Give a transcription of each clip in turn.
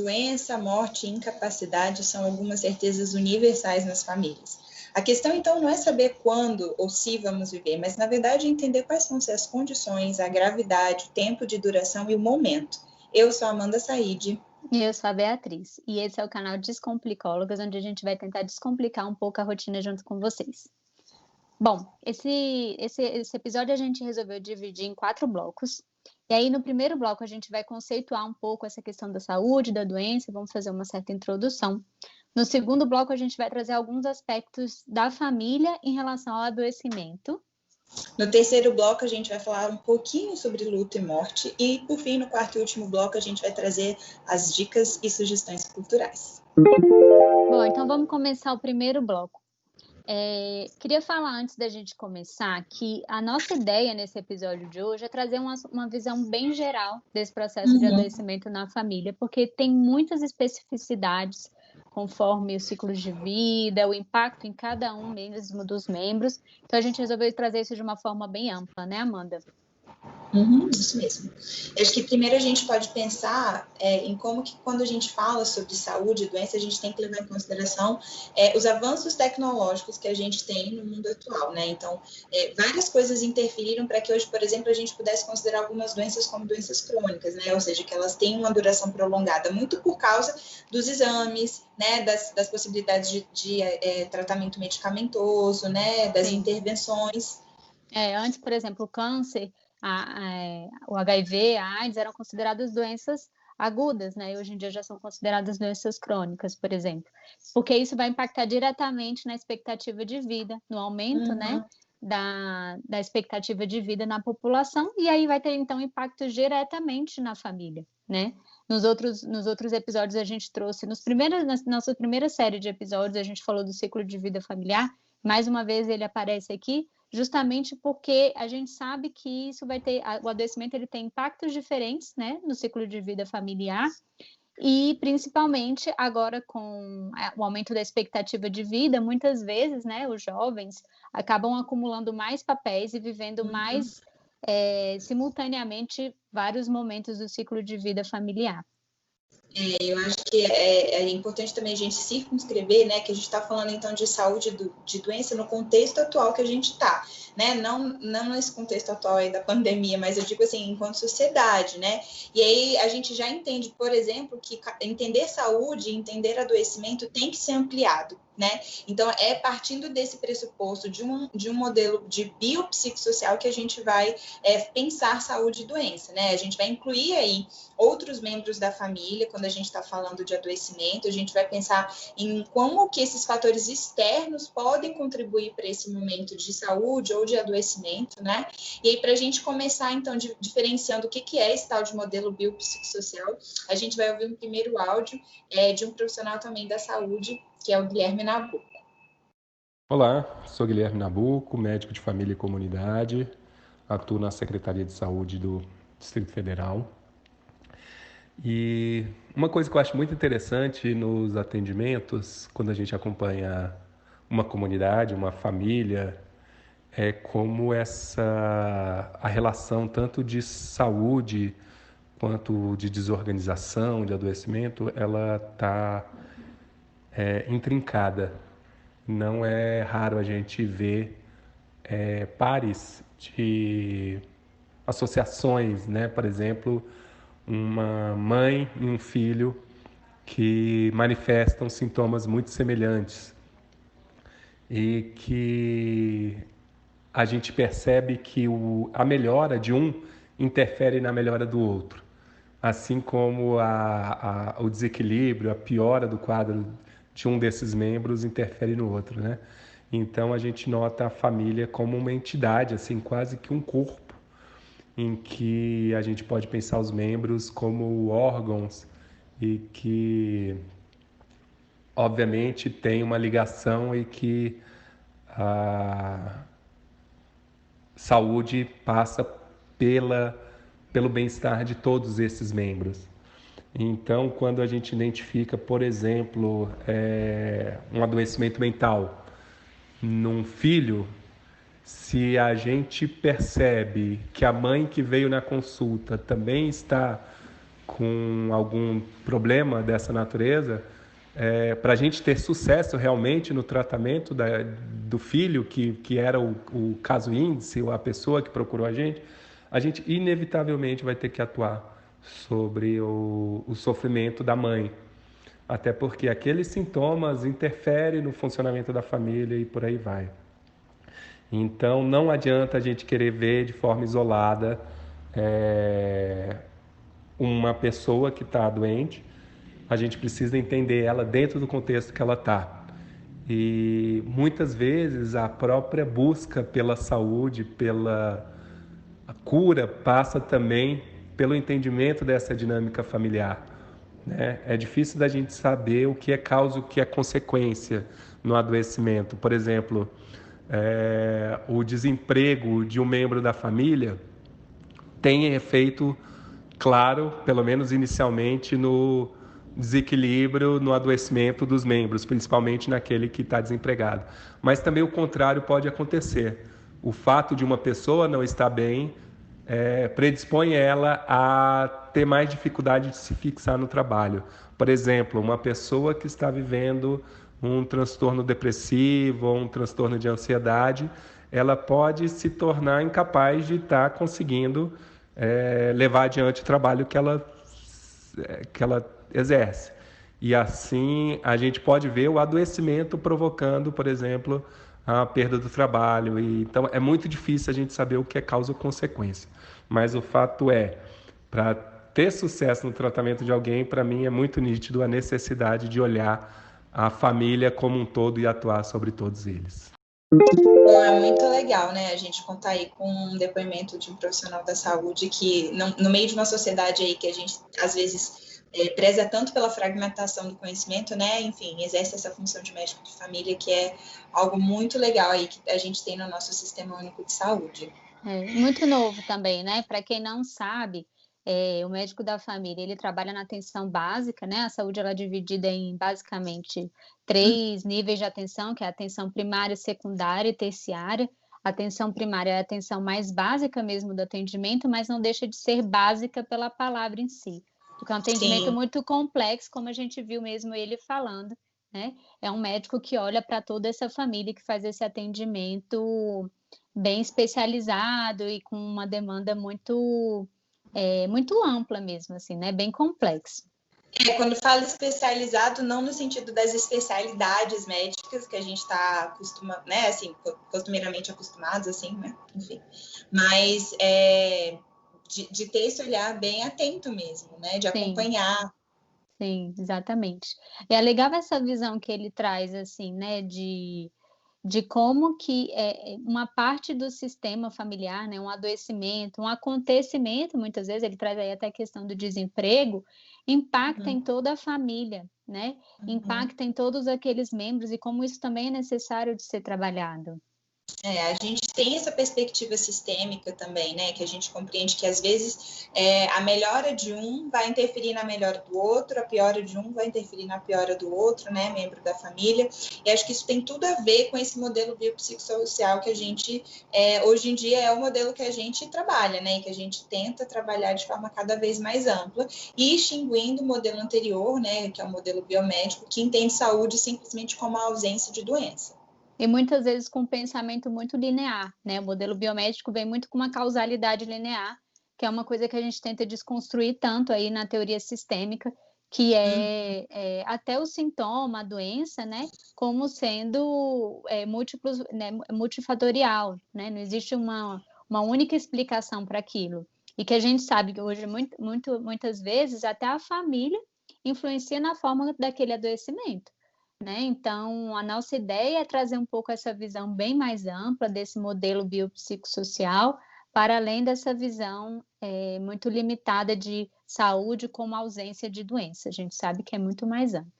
Doença, morte e incapacidade são algumas certezas universais nas famílias. A questão, então, não é saber quando ou se vamos viver, mas, na verdade, entender quais vão ser as condições, a gravidade, o tempo de duração e o momento. Eu sou a Amanda Said. E eu sou a Beatriz, e esse é o canal Descomplicólogas, onde a gente vai tentar descomplicar um pouco a rotina junto com vocês. Bom, esse episódio a gente resolveu dividir em 4 blocos. E aí, no primeiro bloco, a gente vai conceituar um pouco essa questão da saúde, da doença, vamos fazer uma certa introdução. No segundo bloco, a gente vai trazer alguns aspectos da família em relação ao adoecimento. No terceiro bloco, a gente vai falar um pouquinho sobre luto e morte. E, por fim, no quarto e último bloco, a gente vai trazer as dicas e sugestões culturais. Bom, então vamos começar o primeiro bloco. Queria falar antes da gente começar que a nossa ideia nesse episódio de hoje é trazer uma visão bem geral desse processo de adoecimento na família, porque tem muitas especificidades conforme os ciclos de vida, o impacto em cada um mesmo dos membros. Então a gente resolveu trazer isso de uma forma bem ampla, né, Amanda? Isso mesmo. Eu acho que primeiro a gente pode pensar em como que quando a gente fala sobre saúde e doença, a gente tem que levar em consideração os avanços tecnológicos que a gente tem no mundo atual, né? Então, várias coisas interferiram para que hoje, por exemplo, a gente pudesse considerar algumas doenças como doenças crônicas, né? Ou seja, que elas têm uma duração prolongada, muito por causa dos exames, né? Das possibilidades de tratamento medicamentoso, né? Das intervenções. Antes, por exemplo, o câncer, o HIV, a AIDS eram consideradas doenças agudas, né? E hoje em dia já são consideradas doenças crônicas, por exemplo. Porque isso vai impactar diretamente na expectativa de vida, no aumento, né? Da expectativa de vida na população, e aí vai ter, então, impacto diretamente na família, né? Nos outros episódios a gente trouxe, na nossa primeira série de episódios, a gente falou do ciclo de vida familiar. Mais uma vez ele aparece aqui, justamente porque a gente sabe que isso vai ter, o adoecimento ele tem impactos diferentes, né, no ciclo de vida familiar, e principalmente agora com o aumento da expectativa de vida, muitas vezes, né, os jovens acabam acumulando mais papéis e vivendo mais simultaneamente vários momentos do ciclo de vida familiar. Eu acho que é importante também a gente circunscrever, né, que a gente está falando então de saúde de doença no contexto atual que a gente está, né, não nesse contexto atual aí da pandemia, mas eu digo assim, enquanto sociedade, né, e aí a gente já entende, por exemplo, que entender saúde, entender adoecimento tem que ser ampliado, né, então é partindo desse pressuposto de um modelo de biopsicossocial que a gente vai pensar saúde e doença, né, a gente vai incluir aí outros membros da família, quando a gente está falando de adoecimento, a gente vai pensar em como que esses fatores externos podem contribuir para esse momento de saúde ou de adoecimento, né? E aí, para a gente começar, então, diferenciando o que é esse tal de modelo biopsicossocial, a gente vai ouvir um primeiro áudio de um profissional também da saúde, que é o Guilherme Nabuco. Olá, sou Guilherme Nabuco, médico de família e comunidade, atuo na Secretaria de Saúde do Distrito Federal. E uma coisa que eu acho muito interessante nos atendimentos, quando a gente acompanha uma comunidade, uma família, é como a relação tanto de saúde quanto de desorganização, de adoecimento, ela está intrincada. Não é raro a gente ver pares de associações, né? Por exemplo, uma mãe e um filho que manifestam sintomas muito semelhantes e que a gente percebe que a melhora de um interfere na melhora do outro, assim como o desequilíbrio, a piora do quadro de um desses membros interfere no outro, né? Então a gente nota a família como uma entidade, assim, quase que um corpo, em que a gente pode pensar os membros como órgãos e que, obviamente, tem uma ligação e que a saúde passa pelo bem-estar de todos esses membros. Então, quando a gente identifica, por exemplo, um adoecimento mental num filho, se a gente percebe que a mãe que veio na consulta também está com algum problema dessa natureza, para a gente ter sucesso realmente no tratamento do filho, que era o caso índice, ou a pessoa que procurou a gente inevitavelmente vai ter que atuar sobre o sofrimento da mãe. Até porque aqueles sintomas interferem no funcionamento da família e por aí vai. Então, não adianta a gente querer ver de forma isolada uma pessoa que está doente. A gente precisa entender ela dentro do contexto que ela está. E muitas vezes a própria busca pela saúde, pela cura, passa também pelo entendimento dessa dinâmica familiar, né? É difícil da gente saber o que é causa e o que é consequência no adoecimento. Por exemplo, o desemprego de um membro da família tem efeito claro, pelo menos inicialmente, no desequilíbrio, no adoecimento dos membros, principalmente naquele que está desempregado. Mas também o contrário pode acontecer. O fato de uma pessoa não estar bem predispõe ela a ter mais dificuldade de se fixar no trabalho. Por exemplo, uma pessoa que está vivendo um transtorno depressivo ou um transtorno de ansiedade, ela pode se tornar incapaz de estar conseguindo levar adiante o trabalho que ela exerce. E assim a gente pode ver o adoecimento provocando, por exemplo, a perda do trabalho. Então é muito difícil a gente saber o que é causa ou consequência. Mas o fato para ter sucesso no tratamento de alguém, para mim é muito nítido a necessidade de olhar a família como um todo e atuar sobre todos eles. Bom, é muito legal, né, a gente contar aí com um depoimento de um profissional da saúde que, no meio de uma sociedade aí que a gente, às vezes, preza tanto pela fragmentação do conhecimento, né, enfim, exerce essa função de médico de família, que é algo muito legal aí que a gente tem no nosso Sistema Único de Saúde. Muito novo também, né? Para quem não sabe, o médico da família, ele trabalha na atenção básica, né? A saúde ela é dividida em basicamente 3 níveis de atenção, que é a atenção primária, secundária e terciária. A atenção primária é a atenção mais básica mesmo do atendimento, mas não deixa de ser básica pela palavra em si, porque é um atendimento Sim. muito complexo, como a gente viu mesmo ele falando, né? É um médico que olha para toda essa família, que faz esse atendimento bem especializado e com uma demanda muito ampla mesmo, assim, né? Bem complexo. Quando fala especializado, não no sentido das especialidades médicas que a gente está acostumado, né, assim, costumeiramente acostumados, assim, né, enfim, mas de ter esse olhar bem atento mesmo, né, de acompanhar. Sim, exatamente. É legal essa visão que ele traz, assim, né, de como que uma parte do sistema familiar, né, um adoecimento, um acontecimento, muitas vezes, ele traz aí até a questão do desemprego, impacta em toda a família, né? Impacta em todos aqueles membros e como isso também é necessário de ser trabalhado. A gente tem essa perspectiva sistêmica também, né? Que a gente compreende que às vezes a melhora de um vai interferir na melhora do outro, a piora de um vai interferir na piora do outro, né? Membro da família. E acho que isso tem tudo a ver com esse modelo biopsicossocial que a gente, hoje em dia, é o modelo que a gente trabalha, né? E que a gente tenta trabalhar de forma cada vez mais ampla e extinguindo o modelo anterior, né? Que é o modelo biomédico, que entende saúde simplesmente como a ausência de doença. E muitas vezes com um pensamento muito linear, né? O modelo biomédico vem muito com uma causalidade linear, que é uma coisa que a gente tenta desconstruir tanto aí na teoria sistêmica, que é até o sintoma, a doença, né? Como sendo múltiplos, né, multifatorial, né? Não existe uma única explicação para aquilo. E que a gente sabe que hoje, muitas vezes, até a família influencia na forma daquele adoecimento. Né? Então, a nossa ideia é trazer um pouco essa visão bem mais ampla desse modelo biopsicossocial, para além dessa visão muito limitada de saúde como ausência de doença. A gente sabe que é muito mais amplo.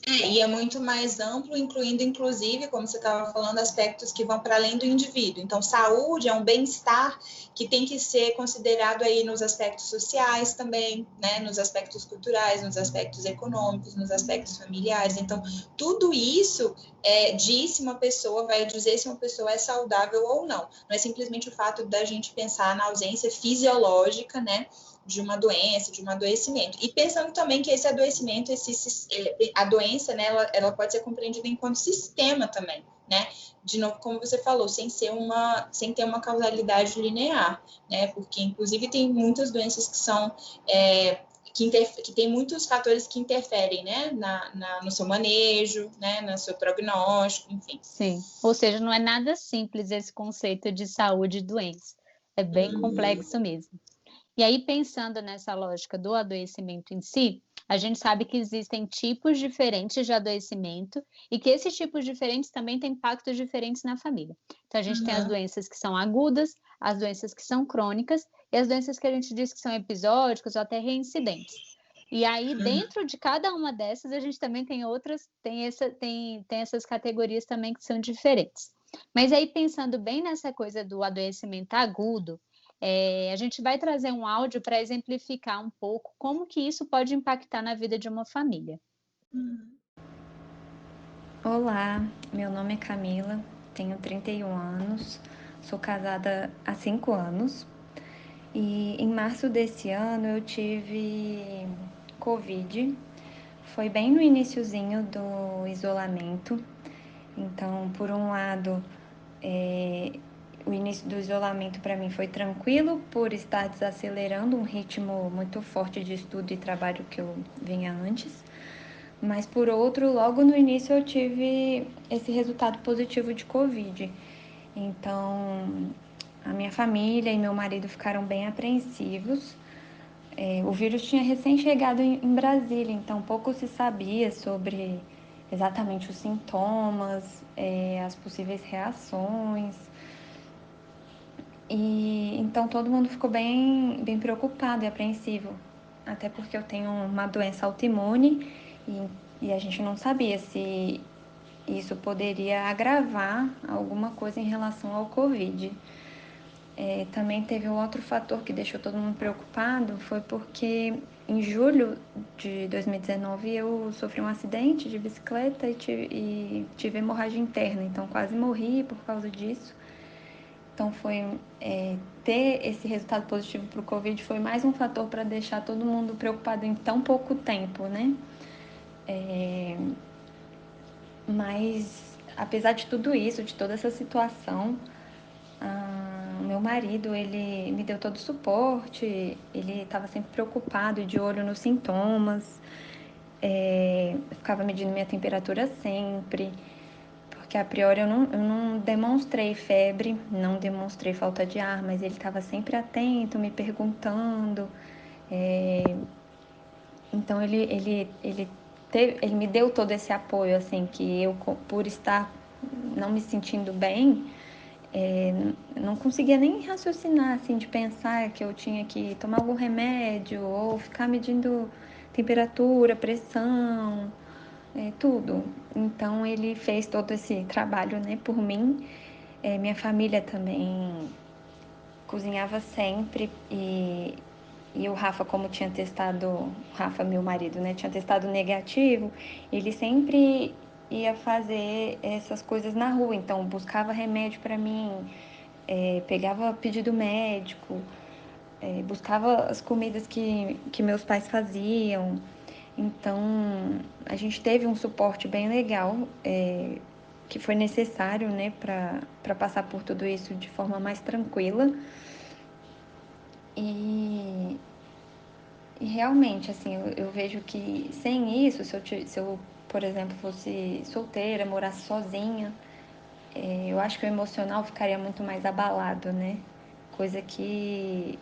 E é muito mais amplo, incluindo, inclusive, como você estava falando, aspectos que vão para além do indivíduo. Então, saúde é um bem-estar que tem que ser considerado aí nos aspectos sociais também, né? Nos aspectos culturais, nos aspectos econômicos, nos aspectos familiares. Então, tudo isso diz se uma pessoa, vai dizer se uma pessoa é saudável ou não. Não é simplesmente o fato da gente pensar na ausência fisiológica, né? de uma doença, de um adoecimento. E pensando também que esse adoecimento, a doença, né, ela pode ser compreendida enquanto sistema também, né? De novo, como você falou, sem ter uma causalidade linear, né? Porque, inclusive, tem muitas doenças que são... que tem muitos fatores que interferem, né, no seu manejo, né, no seu prognóstico, enfim. Sim, ou seja, não é nada simples esse conceito de saúde e doença, é bem complexo mesmo. E aí, pensando nessa lógica do adoecimento em si, a gente sabe que existem tipos diferentes de adoecimento e que esses tipos diferentes também têm impactos diferentes na família. Então, a gente tem as doenças que são agudas, as doenças que são crônicas e as doenças que a gente diz que são episódicas ou até reincidentes. E aí, dentro de cada uma dessas, a gente também tem outras, tem essas categorias também que são diferentes. Mas aí, pensando bem nessa coisa do adoecimento agudo, a gente vai trazer um áudio para exemplificar um pouco como que isso pode impactar na vida de uma família. Olá, meu nome é Camila, tenho 31 anos, sou casada há 5 anos e em março desse ano eu tive Covid. Foi bem no iniciozinho do isolamento, então por um lado o início do isolamento para mim foi tranquilo por estar desacelerando um ritmo muito forte de estudo e trabalho que eu vinha antes. Mas por outro, logo no início eu tive esse resultado positivo de Covid. Então, a minha família e meu marido ficaram bem apreensivos. O vírus tinha recém chegado em Brasília, então pouco se sabia sobre exatamente os sintomas, as possíveis reações. E então todo mundo ficou bem preocupado e apreensivo, até porque eu tenho uma doença autoimune e a gente não sabia se isso poderia agravar alguma coisa em relação ao Covid. Também teve um outro fator que deixou todo mundo preocupado, foi porque em julho de 2019 eu sofri um acidente de bicicleta e tive hemorragia interna, então quase morri por causa disso. Então, ter esse resultado positivo para o Covid foi mais um fator para deixar todo mundo preocupado em tão pouco tempo, né? Mas, apesar de tudo isso, de toda essa situação, meu marido, ele me deu todo o suporte, ele estava sempre preocupado e de olho nos sintomas, ficava medindo minha temperatura sempre, porque a priori eu não demonstrei febre, não demonstrei falta de ar, mas ele estava sempre atento, me perguntando. Então ele me deu todo esse apoio, assim, que eu, por estar não me sentindo bem, não conseguia nem raciocinar, assim, de pensar que eu tinha que tomar algum remédio ou ficar medindo temperatura, pressão, tudo. Então ele fez todo esse trabalho, né, por mim. Minha família também cozinhava sempre e o Rafa, como tinha testado, o Rafa, meu marido, né, tinha testado negativo, ele sempre ia fazer essas coisas na rua, então buscava remédio para mim, pegava pedido médico, buscava as comidas que meus pais faziam. Então, a gente teve um suporte bem legal, que foi necessário, né, para passar por tudo isso de forma mais tranquila. E realmente, assim, eu vejo que sem isso, se eu, por exemplo, fosse solteira, morasse sozinha, eu acho que o emocional ficaria muito mais abalado, né? Coisa que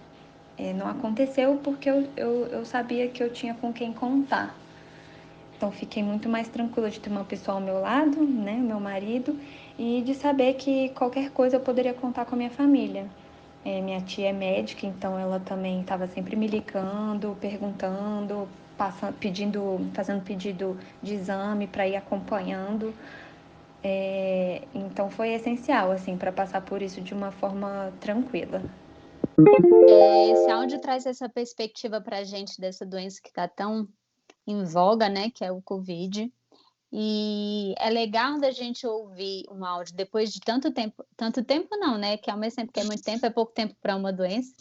não aconteceu porque eu sabia que eu tinha com quem contar. Então, fiquei muito mais tranquila de ter uma pessoa ao meu lado, né, meu marido, e de saber que qualquer coisa eu poderia contar com a minha família. Minha tia é médica, então ela também estava sempre me ligando, perguntando, fazendo pedido de exame para ir acompanhando. Então, foi essencial, assim, para passar por isso de uma forma tranquila. Esse áudio traz essa perspectiva para a gente dessa doença que está tão em voga, né, que é o Covid. E é legal da gente ouvir um áudio depois de tanto tempo não, né, que ao mesmo tempo que é muito tempo, é pouco tempo para uma doença,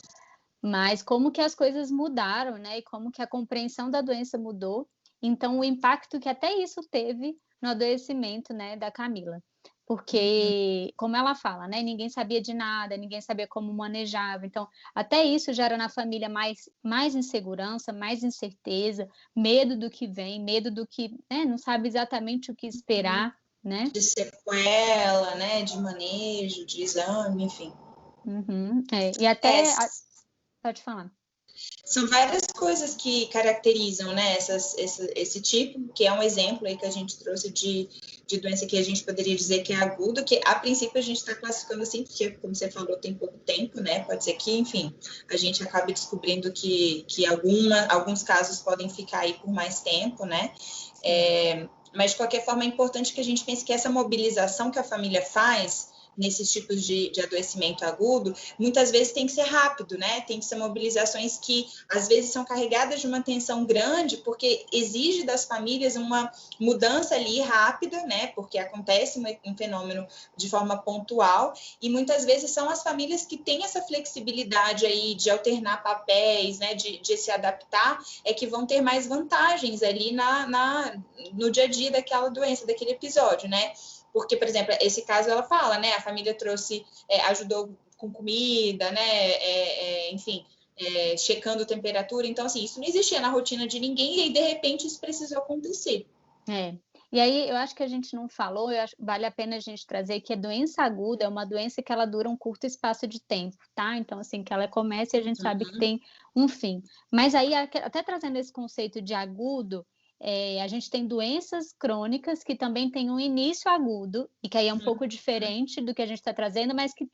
mas como que as coisas mudaram, né? E como que a compreensão da doença mudou. Então, o impacto que até isso teve no adoecimento, né, da Camila. Porque, como ela fala, né, ninguém sabia de nada, ninguém sabia como manejava. Então, até isso gera na família mais insegurança, mais incerteza, medo do que vem, medo do que, né, não sabe exatamente o que esperar, né? De sequela, né? De manejo, de exame, enfim. E até... Pode falar. São várias coisas que caracterizam, né, esse tipo, que é um exemplo aí que a gente trouxe de doença que a gente poderia dizer que é agudo, que a princípio a gente está classificando assim, porque, como você falou, tem pouco tempo, né, pode ser que, enfim, a gente acabe descobrindo que alguns casos podem ficar aí por mais tempo, né, mas de qualquer forma é importante que a gente pense que essa mobilização que a família faz nesses tipos de adoecimento agudo, muitas vezes tem que ser rápido, né? Tem que ser mobilizações que, às vezes, são carregadas de uma tensão grande, porque exige das famílias uma mudança ali rápida, né? Porque acontece um fenômeno de forma pontual, e muitas vezes são as famílias que têm essa flexibilidade aí de alternar papéis, né? De se adaptar, que vão ter mais vantagens ali no dia a dia daquela doença, daquele episódio, né? Porque, por exemplo, esse caso ela fala, né? A família trouxe, ajudou com comida, né? Enfim, checando temperatura. Então, assim, isso não existia na rotina de ninguém e aí, de repente, isso precisou acontecer. E aí, eu acho que a gente não falou, vale a pena a gente trazer que a doença aguda é uma doença que ela dura um curto espaço de tempo, tá? Então, assim, que ela começa e a gente sabe que tem um fim. Mas aí, até trazendo esse conceito de agudo, a gente tem doenças crônicas que também têm um início agudo, e que aí é um pouco diferente do que a gente está trazendo, mas que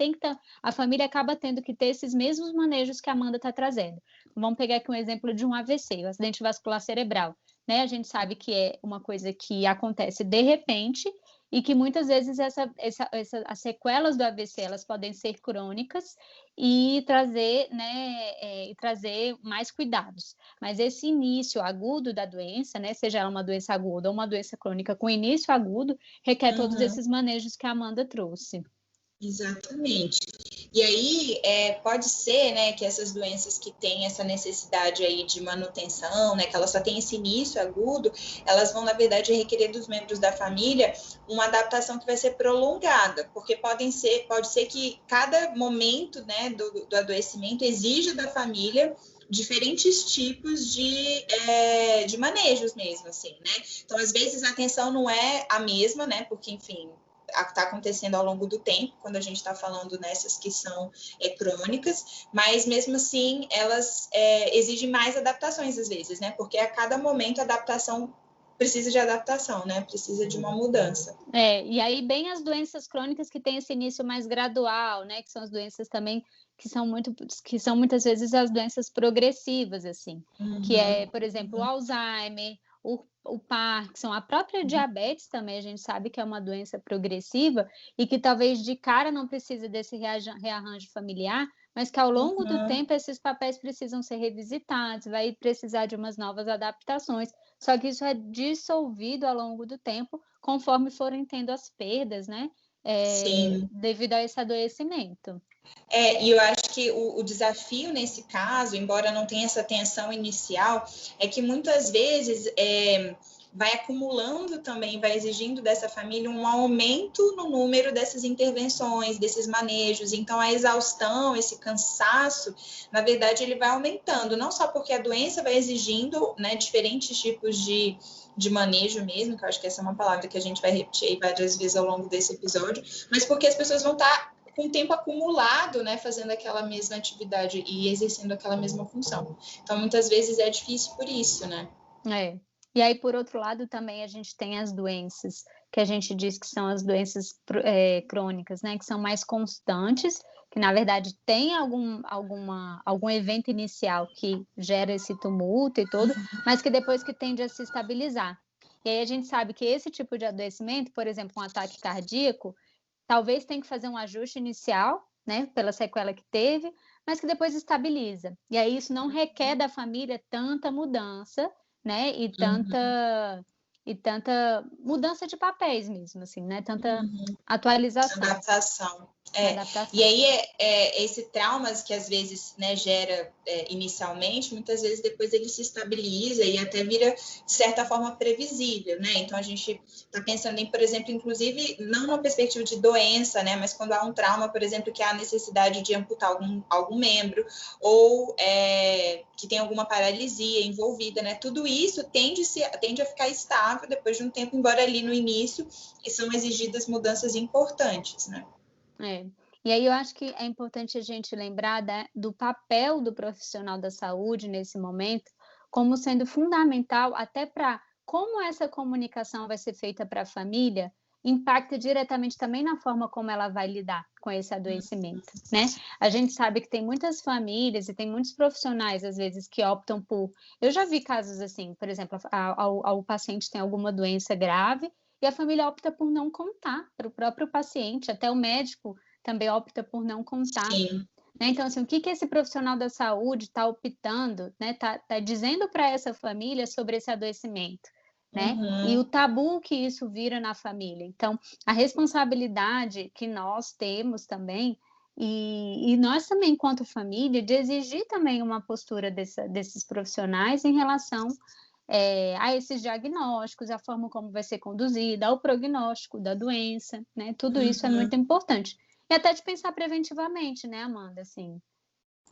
a família acaba tendo que ter esses mesmos manejos que a Amanda está trazendo. Vamos pegar aqui um exemplo de um AVC, o acidente vascular cerebral. Né? A gente sabe que é uma coisa que acontece de repente e que muitas vezes as sequelas do AVC elas podem ser crônicas e trazer, né, trazer mais cuidados. Mas esse início agudo da doença, né, seja ela uma doença aguda ou uma doença crônica com início agudo, requer todos esses manejos que a Amanda trouxe. Exatamente. E aí, pode ser, né, que essas doenças que têm essa necessidade aí de manutenção, né, que elas só têm esse início agudo, elas vão, na verdade, requerer dos membros da família uma adaptação que vai ser prolongada, porque pode ser que cada momento, né, do adoecimento exija da família diferentes tipos de manejos mesmo, assim, né? Então, às vezes, a atenção não é a mesma, né, porque, enfim, está acontecendo ao longo do tempo, quando a gente está falando nessas que são crônicas, mas mesmo assim elas exigem mais adaptações às vezes, né? Porque a cada momento a adaptação precisa de adaptação, né? Precisa de uma mudança. E aí bem as doenças crônicas que têm esse início mais gradual, né? Que são as doenças também que são muitas vezes as doenças progressivas, assim, que é, por exemplo, o Alzheimer, o Parkinson, a própria diabetes também, a gente sabe que é uma doença progressiva e que talvez de cara não precise desse rearranjo familiar, mas que ao longo do tempo esses papéis precisam ser revisitados, vai precisar de umas novas adaptações, só que isso é dissolvido ao longo do tempo, conforme forem tendo as perdas, né? Devido a esse adoecimento. E eu acho que o desafio nesse caso, embora não tenha essa tensão inicial, é que muitas vezes vai acumulando também, vai exigindo dessa família um aumento no número dessas intervenções, desses manejos. Então, a exaustão, esse cansaço, na verdade, ele vai aumentando, não só porque a doença vai exigindo, né, diferentes tipos de manejo mesmo, que eu acho que essa é uma palavra que a gente vai repetir aí várias vezes ao longo desse episódio, mas porque as pessoas vão estar com o tempo acumulado, né, fazendo aquela mesma atividade e exercendo aquela mesma função. Então, muitas vezes é difícil por isso, né? E aí, por outro lado, também a gente tem as doenças que a gente diz que são as doenças crônicas, né, que são mais constantes, que na verdade tem algum evento inicial que gera esse tumulto e tudo, mas que depois que tende a se estabilizar. E aí a gente sabe que esse tipo de adoecimento, por exemplo, um ataque cardíaco, talvez tenha que fazer um ajuste inicial, né, pela sequela que teve, mas que depois estabiliza. E aí isso não requer da família tanta mudança, né, e tanta mudança de papéis mesmo, assim, né, tanta atualização. Adaptação. E aí, esse traumas que às vezes, né, gera inicialmente, muitas vezes depois ele se estabiliza e até vira, de certa forma, previsível, né? Então, a gente está pensando em, por exemplo, inclusive, não numa perspectiva de doença, né, mas quando há um trauma, por exemplo, que há a necessidade de amputar algum membro ou que tem alguma paralisia envolvida, né? Tudo isso tende a ficar estável depois de um tempo, embora ali no início são exigidas mudanças importantes, né? E aí eu acho que é importante a gente lembrar do papel do profissional da saúde nesse momento como sendo fundamental até para como essa comunicação vai ser feita para a família impacta diretamente também na forma como ela vai lidar com esse adoecimento, né? A gente sabe que tem muitas famílias e tem muitos profissionais, às vezes, que optam por... Eu já vi casos assim, por exemplo, o paciente tem alguma doença grave e a família opta por não contar para o próprio paciente, até o médico também opta por não contar. Sim. Né? Então, assim, o que esse profissional da saúde está optando, né? Tá dizendo para essa família sobre esse adoecimento, né? E o tabu que isso vira na família. Então, a responsabilidade que nós temos também, e nós também, enquanto família, de exigir também uma postura desses profissionais em relação a esses diagnósticos, a forma como vai ser conduzida, ao prognóstico da doença, né? Tudo isso é muito importante. E até de pensar preventivamente, né, Amanda? Assim.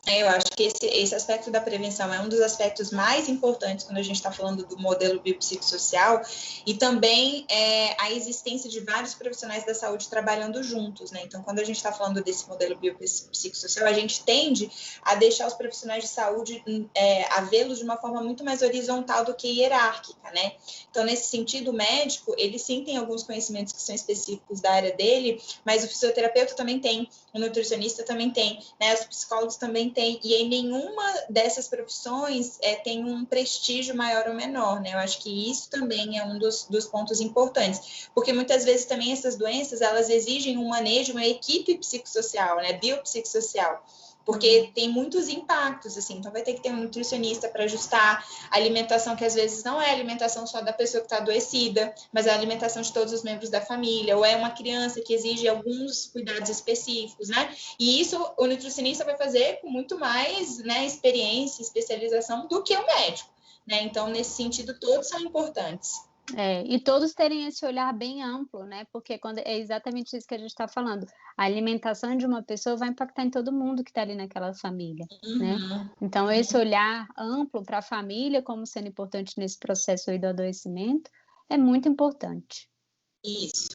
Eu acho que esse aspecto da prevenção é um dos aspectos mais importantes quando a gente está falando do modelo biopsicossocial e também a existência de vários profissionais da saúde trabalhando juntos, né? Então, quando a gente está falando desse modelo biopsicossocial, a gente tende a deixar os profissionais de saúde a vê-los de uma forma muito mais horizontal do que hierárquica, né? Então, nesse sentido, o médico, ele sim tem alguns conhecimentos que são específicos da área dele, mas o fisioterapeuta também tem, o nutricionista também tem, né? Os psicólogos também tem, e em nenhuma dessas profissões tem um prestígio maior ou menor, né? Eu acho que isso também é um dos pontos importantes, porque muitas vezes também essas doenças, elas exigem um manejo, uma equipe psicossocial, né? Biopsicossocial, porque tem muitos impactos, assim, então vai ter que ter um nutricionista para ajustar a alimentação, que às vezes não é a alimentação só da pessoa que está adoecida, mas é a alimentação de todos os membros da família, ou é uma criança que exige alguns cuidados específicos, né? E isso o nutricionista vai fazer com muito mais, né, experiência, especialização do que o médico, né? Então, nesse sentido, todos são importantes. E todos terem esse olhar bem amplo, né? Porque é exatamente isso que a gente está falando. A alimentação de uma pessoa vai impactar em todo mundo que está ali naquela família, né? Então, esse olhar amplo para a família, como sendo importante nesse processo aí do adoecimento, é muito importante. Isso.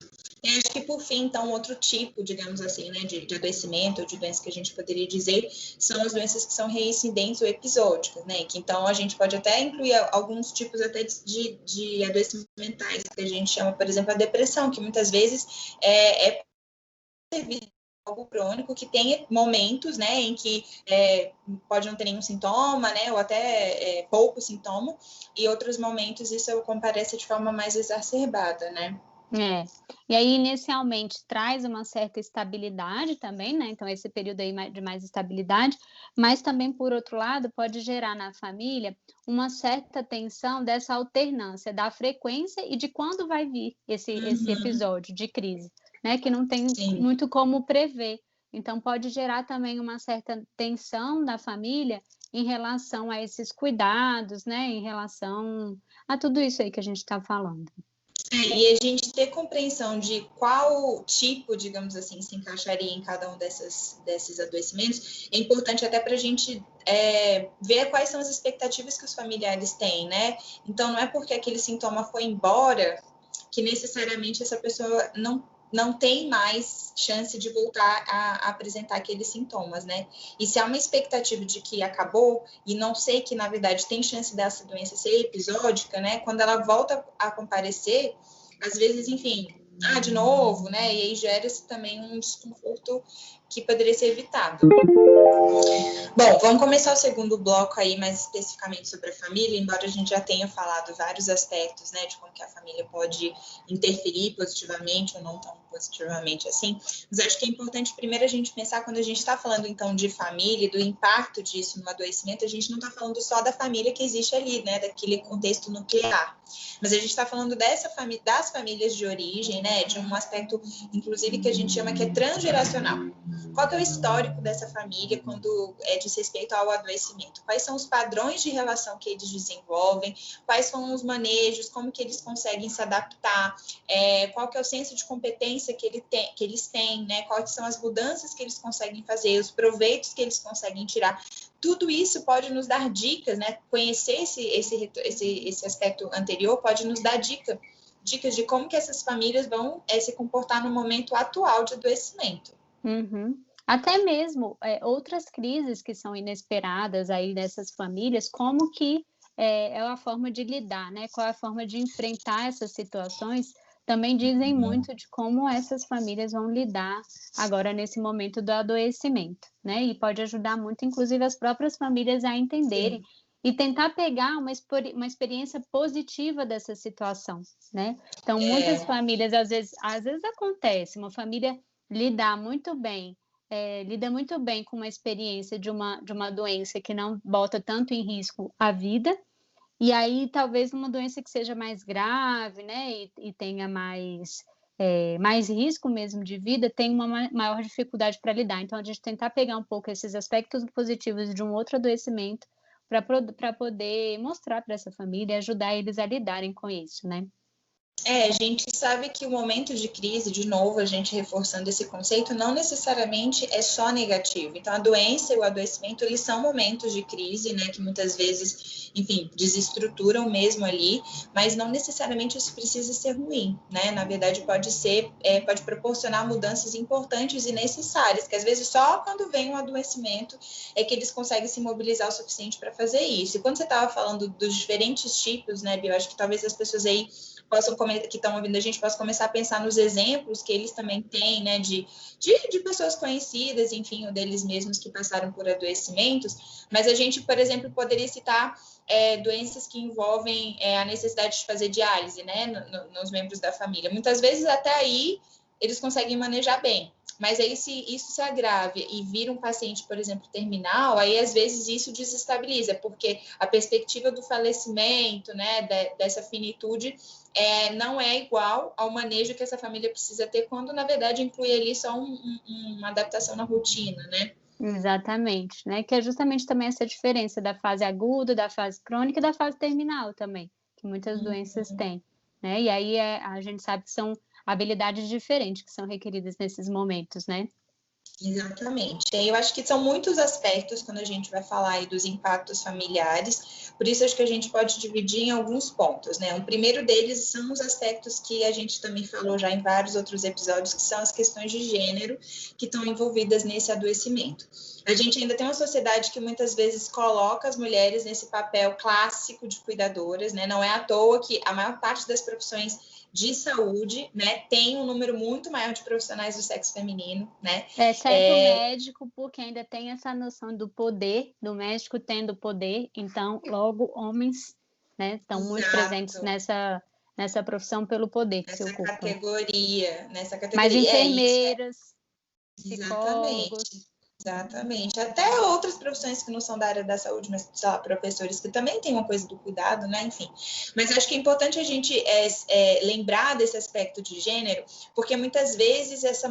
Eu acho que, por fim, então, outro tipo, digamos assim, né, de adoecimento, ou de doença que a gente poderia dizer, são as doenças que são reincidentes ou episódicas, né, que então a gente pode até incluir alguns tipos até de adoecimentos mentais, que a gente chama, por exemplo, a depressão, que muitas vezes é algo crônico, que tem momentos, né, em que pode não ter nenhum sintoma, né, ou até pouco sintoma, e outros momentos isso comparece de forma mais exacerbada, né. E aí inicialmente traz uma certa estabilidade também, né? Então esse período aí de mais estabilidade, mas também por outro lado pode gerar na família uma certa tensão dessa alternância da frequência e de quando vai vir esse episódio de crise, né? Que não tem muito como prever. Então pode gerar também uma certa tensão da família em relação a esses cuidados, né? Em relação a tudo isso aí que a gente está falando. E a gente ter compreensão de qual tipo, digamos assim, se encaixaria em cada um desses adoecimentos, é importante até para a gente ver quais são as expectativas que os familiares têm, né? Então, não é porque aquele sintoma foi embora que necessariamente essa pessoa não tem mais chance de voltar a apresentar aqueles sintomas, né? E se há uma expectativa de que acabou, e não sei que, na verdade, tem chance dessa doença ser episódica, né? Quando ela volta a comparecer, às vezes, enfim, de novo, né? E aí gera-se também um desconforto que poderia ser evitado. Bom, vamos começar o segundo bloco aí, mais especificamente sobre a família, embora a gente já tenha falado vários aspectos, né, de como que a família pode interferir positivamente ou não tão positivamente assim, mas acho que é importante primeiro a gente pensar, quando a gente está falando então de família, do impacto disso no adoecimento, a gente não está falando só da família que existe ali, né, daquele contexto nuclear, mas a gente está falando das famílias de origem, né, de um aspecto, inclusive, que a gente chama que é transgeracional. Qual que é o histórico dessa família quando diz respeito ao adoecimento? Quais são os padrões de relação que eles desenvolvem? Quais são os manejos? Como que eles conseguem se adaptar? Qual que é o senso de competência que eles têm? Né? Quais são as mudanças que eles conseguem fazer? Os proveitos que eles conseguem tirar? Tudo isso pode nos dar dicas, né? Conhecer esse aspecto anterior pode nos dar dicas de como que essas famílias vão se comportar no momento atual de adoecimento. Uhum. Até mesmo outras crises que são inesperadas aí nessas famílias, como que é a forma de lidar, né? Qual é a forma de enfrentar essas situações, também dizem muito de como essas famílias vão lidar agora nesse momento do adoecimento, né? E pode ajudar muito, inclusive, as próprias famílias a entenderem e tentar pegar uma experiência positiva dessa situação, né? Então, muitas famílias, às vezes acontece, uma família lida muito bem com uma experiência de uma doença que não bota tanto em risco a vida, e aí talvez uma doença que seja mais grave, né, e tenha mais risco mesmo de vida, tem uma maior dificuldade para lidar. Então, a gente tentar pegar um pouco esses aspectos positivos de um outro adoecimento para poder mostrar para essa família e ajudar eles a lidarem com isso, né? A gente sabe que o momento de crise, de novo, a gente reforçando esse conceito, não necessariamente é só negativo. Então, a doença e o adoecimento, eles são momentos de crise, né, que muitas vezes, enfim, desestruturam mesmo ali, mas não necessariamente isso precisa ser ruim, né? Na verdade, pode proporcionar mudanças importantes e necessárias, que às vezes só quando vem um adoecimento é que eles conseguem se mobilizar o suficiente para fazer isso. E quando você estava falando dos diferentes tipos, né, Bia, eu acho que talvez as pessoas aí que estão ouvindo a gente possam começar a pensar nos exemplos que eles também têm, né, de pessoas conhecidas, enfim, ou deles mesmos que passaram por adoecimentos, mas a gente, por exemplo, poderia citar doenças que envolvem a necessidade de fazer diálise, né, nos membros da família. Muitas vezes até aí eles conseguem manejar bem, mas aí se isso se agrava e vira um paciente, por exemplo, terminal, aí às vezes isso desestabiliza, porque a perspectiva do falecimento, né, dessa finitude, não é igual ao manejo que essa família precisa ter, quando na verdade inclui ali só uma adaptação na rotina, né? Exatamente, né? Que é justamente também essa diferença da fase aguda, da fase crônica e da fase terminal também, que muitas doenças têm, né? E aí a gente sabe que são habilidades diferentes que são requeridas nesses momentos, né? Exatamente. Eu acho que são muitos aspectos quando a gente vai falar aí dos impactos familiares, por isso acho que a gente pode dividir em alguns pontos, né? O primeiro deles são os aspectos que a gente também falou já em vários outros episódios, que são as questões de gênero que estão envolvidas nesse adoecimento. A gente ainda tem uma sociedade que muitas vezes coloca as mulheres nesse papel clássico de cuidadoras, né? Não é à toa que a maior parte das profissões de saúde, né, tem um número muito maior de profissionais do sexo feminino, né? Exceto o médico, porque ainda tem essa noção do poder, do médico tendo poder, então logo homens, né, estão muito presentes nessa profissão pelo poder que se ocupam. Nessa categoria. Mas enfermeiras, psicólogos... Exatamente. Até outras profissões que não são da área da saúde, mas, sei lá, professores que também têm uma coisa do cuidado, né? Enfim. Mas acho que é importante a gente lembrar desse aspecto de gênero, porque muitas vezes essas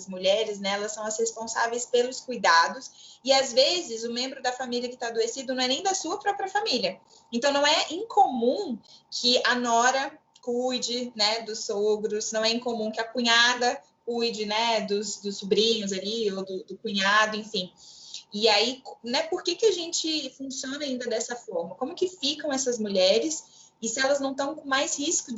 mulheres, né, elas são as responsáveis pelos cuidados, e às vezes o membro da família que está adoecido não é nem da sua própria família. Então, não é incomum que a nora cuide, né, dos sogros, não é incomum que a cunhada cuide, né, dos sobrinhos ali, ou do cunhado, enfim. E aí, né, por que a gente funciona ainda dessa forma? Como que ficam essas mulheres e se elas não estão com mais risco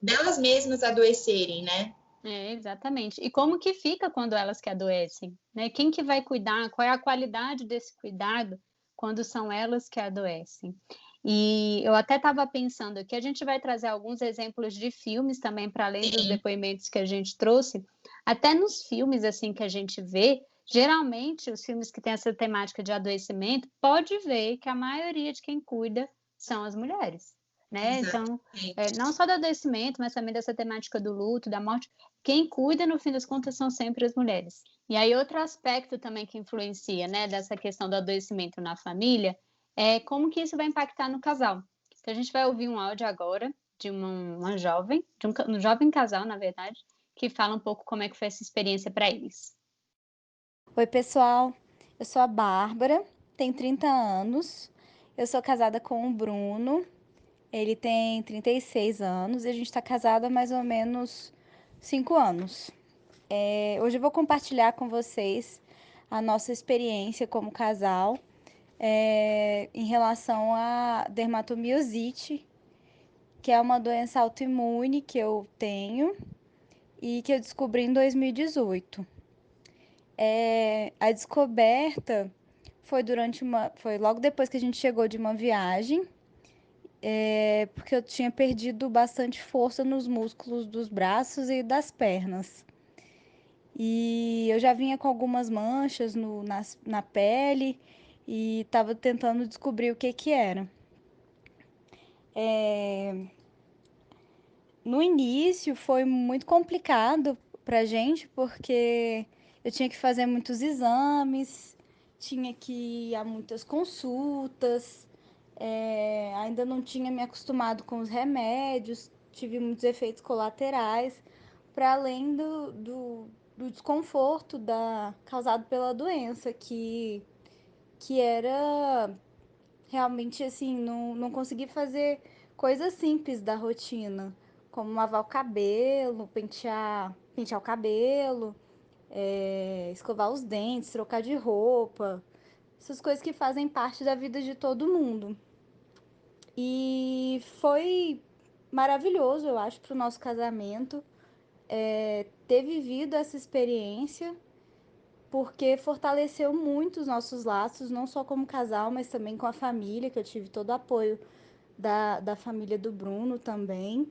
delas mesmas adoecerem, né? Exatamente. E como que fica quando elas que adoecem, né? Quem que vai cuidar? Qual é a qualidade desse cuidado quando são elas que adoecem? E eu até estava pensando que a gente vai trazer alguns exemplos de filmes também, para além dos Sim. depoimentos que a gente trouxe. Até nos filmes assim que a gente vê, geralmente os filmes que têm essa temática de adoecimento, pode ver que a maioria de quem cuida são as mulheres, né? Então, Exatamente. não só do adoecimento, mas também dessa temática do luto, da morte, quem cuida, no fim das contas, são sempre as mulheres. E aí outro aspecto também que influencia, né, dessa questão do adoecimento na família, é como que isso vai impactar no casal. Então, a gente vai ouvir um áudio agora de uma jovem, um jovem casal, na verdade, que fala um pouco como é que foi essa experiência para eles. Oi, pessoal. Eu sou a Bárbara, tenho 30 anos. Eu sou casada com o Bruno. Ele tem 36 anos e a gente está casado há mais ou menos 5 anos. Hoje eu vou compartilhar com vocês a nossa experiência como casal em relação à dermatomiosite, que é uma doença autoimune que eu tenho e que eu descobri em 2018. A descoberta foi logo depois que a gente chegou de uma viagem, porque eu tinha perdido bastante força nos músculos dos braços e das pernas. E eu já vinha com algumas manchas na pele e estava tentando descobrir o que era. No início foi muito complicado pra gente, porque eu tinha que fazer muitos exames, tinha que ir a muitas consultas, ainda não tinha me acostumado com os remédios, tive muitos efeitos colaterais, para além do desconforto causado pela doença, que era realmente assim, não consegui fazer coisas simples da rotina, como lavar o cabelo, pentear o cabelo, escovar os dentes, trocar de roupa, essas coisas que fazem parte da vida de todo mundo. E foi maravilhoso, eu acho, para o nosso casamento ter vivido essa experiência, porque fortaleceu muito os nossos laços, não só como casal, mas também com a família, que eu tive todo o apoio da família do Bruno também.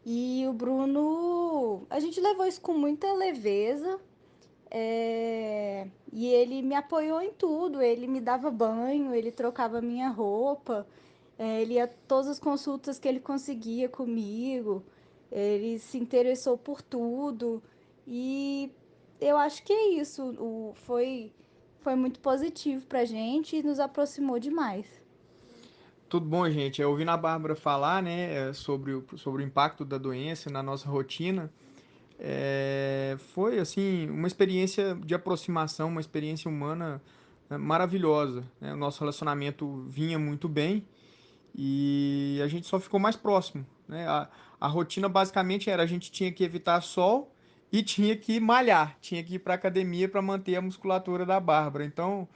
E o Bruno, a gente levou isso com muita leveza, e ele me apoiou em tudo, ele me dava banho, ele trocava minha roupa, ele ia a todas as consultas que ele conseguia comigo, ele se interessou por tudo, e eu acho que é isso, foi muito positivo pra gente e nos aproximou demais. Tudo bom, gente? Ouvindo a Bárbara falar, né, sobre o impacto da doença na nossa rotina, foi, assim, uma experiência de aproximação, uma experiência humana maravilhosa, né? O nosso relacionamento vinha muito bem e a gente só ficou mais próximo, né? A rotina basicamente era: a gente tinha que evitar sol e tinha que malhar, tinha que ir para academia para manter a musculatura da Bárbara. Então,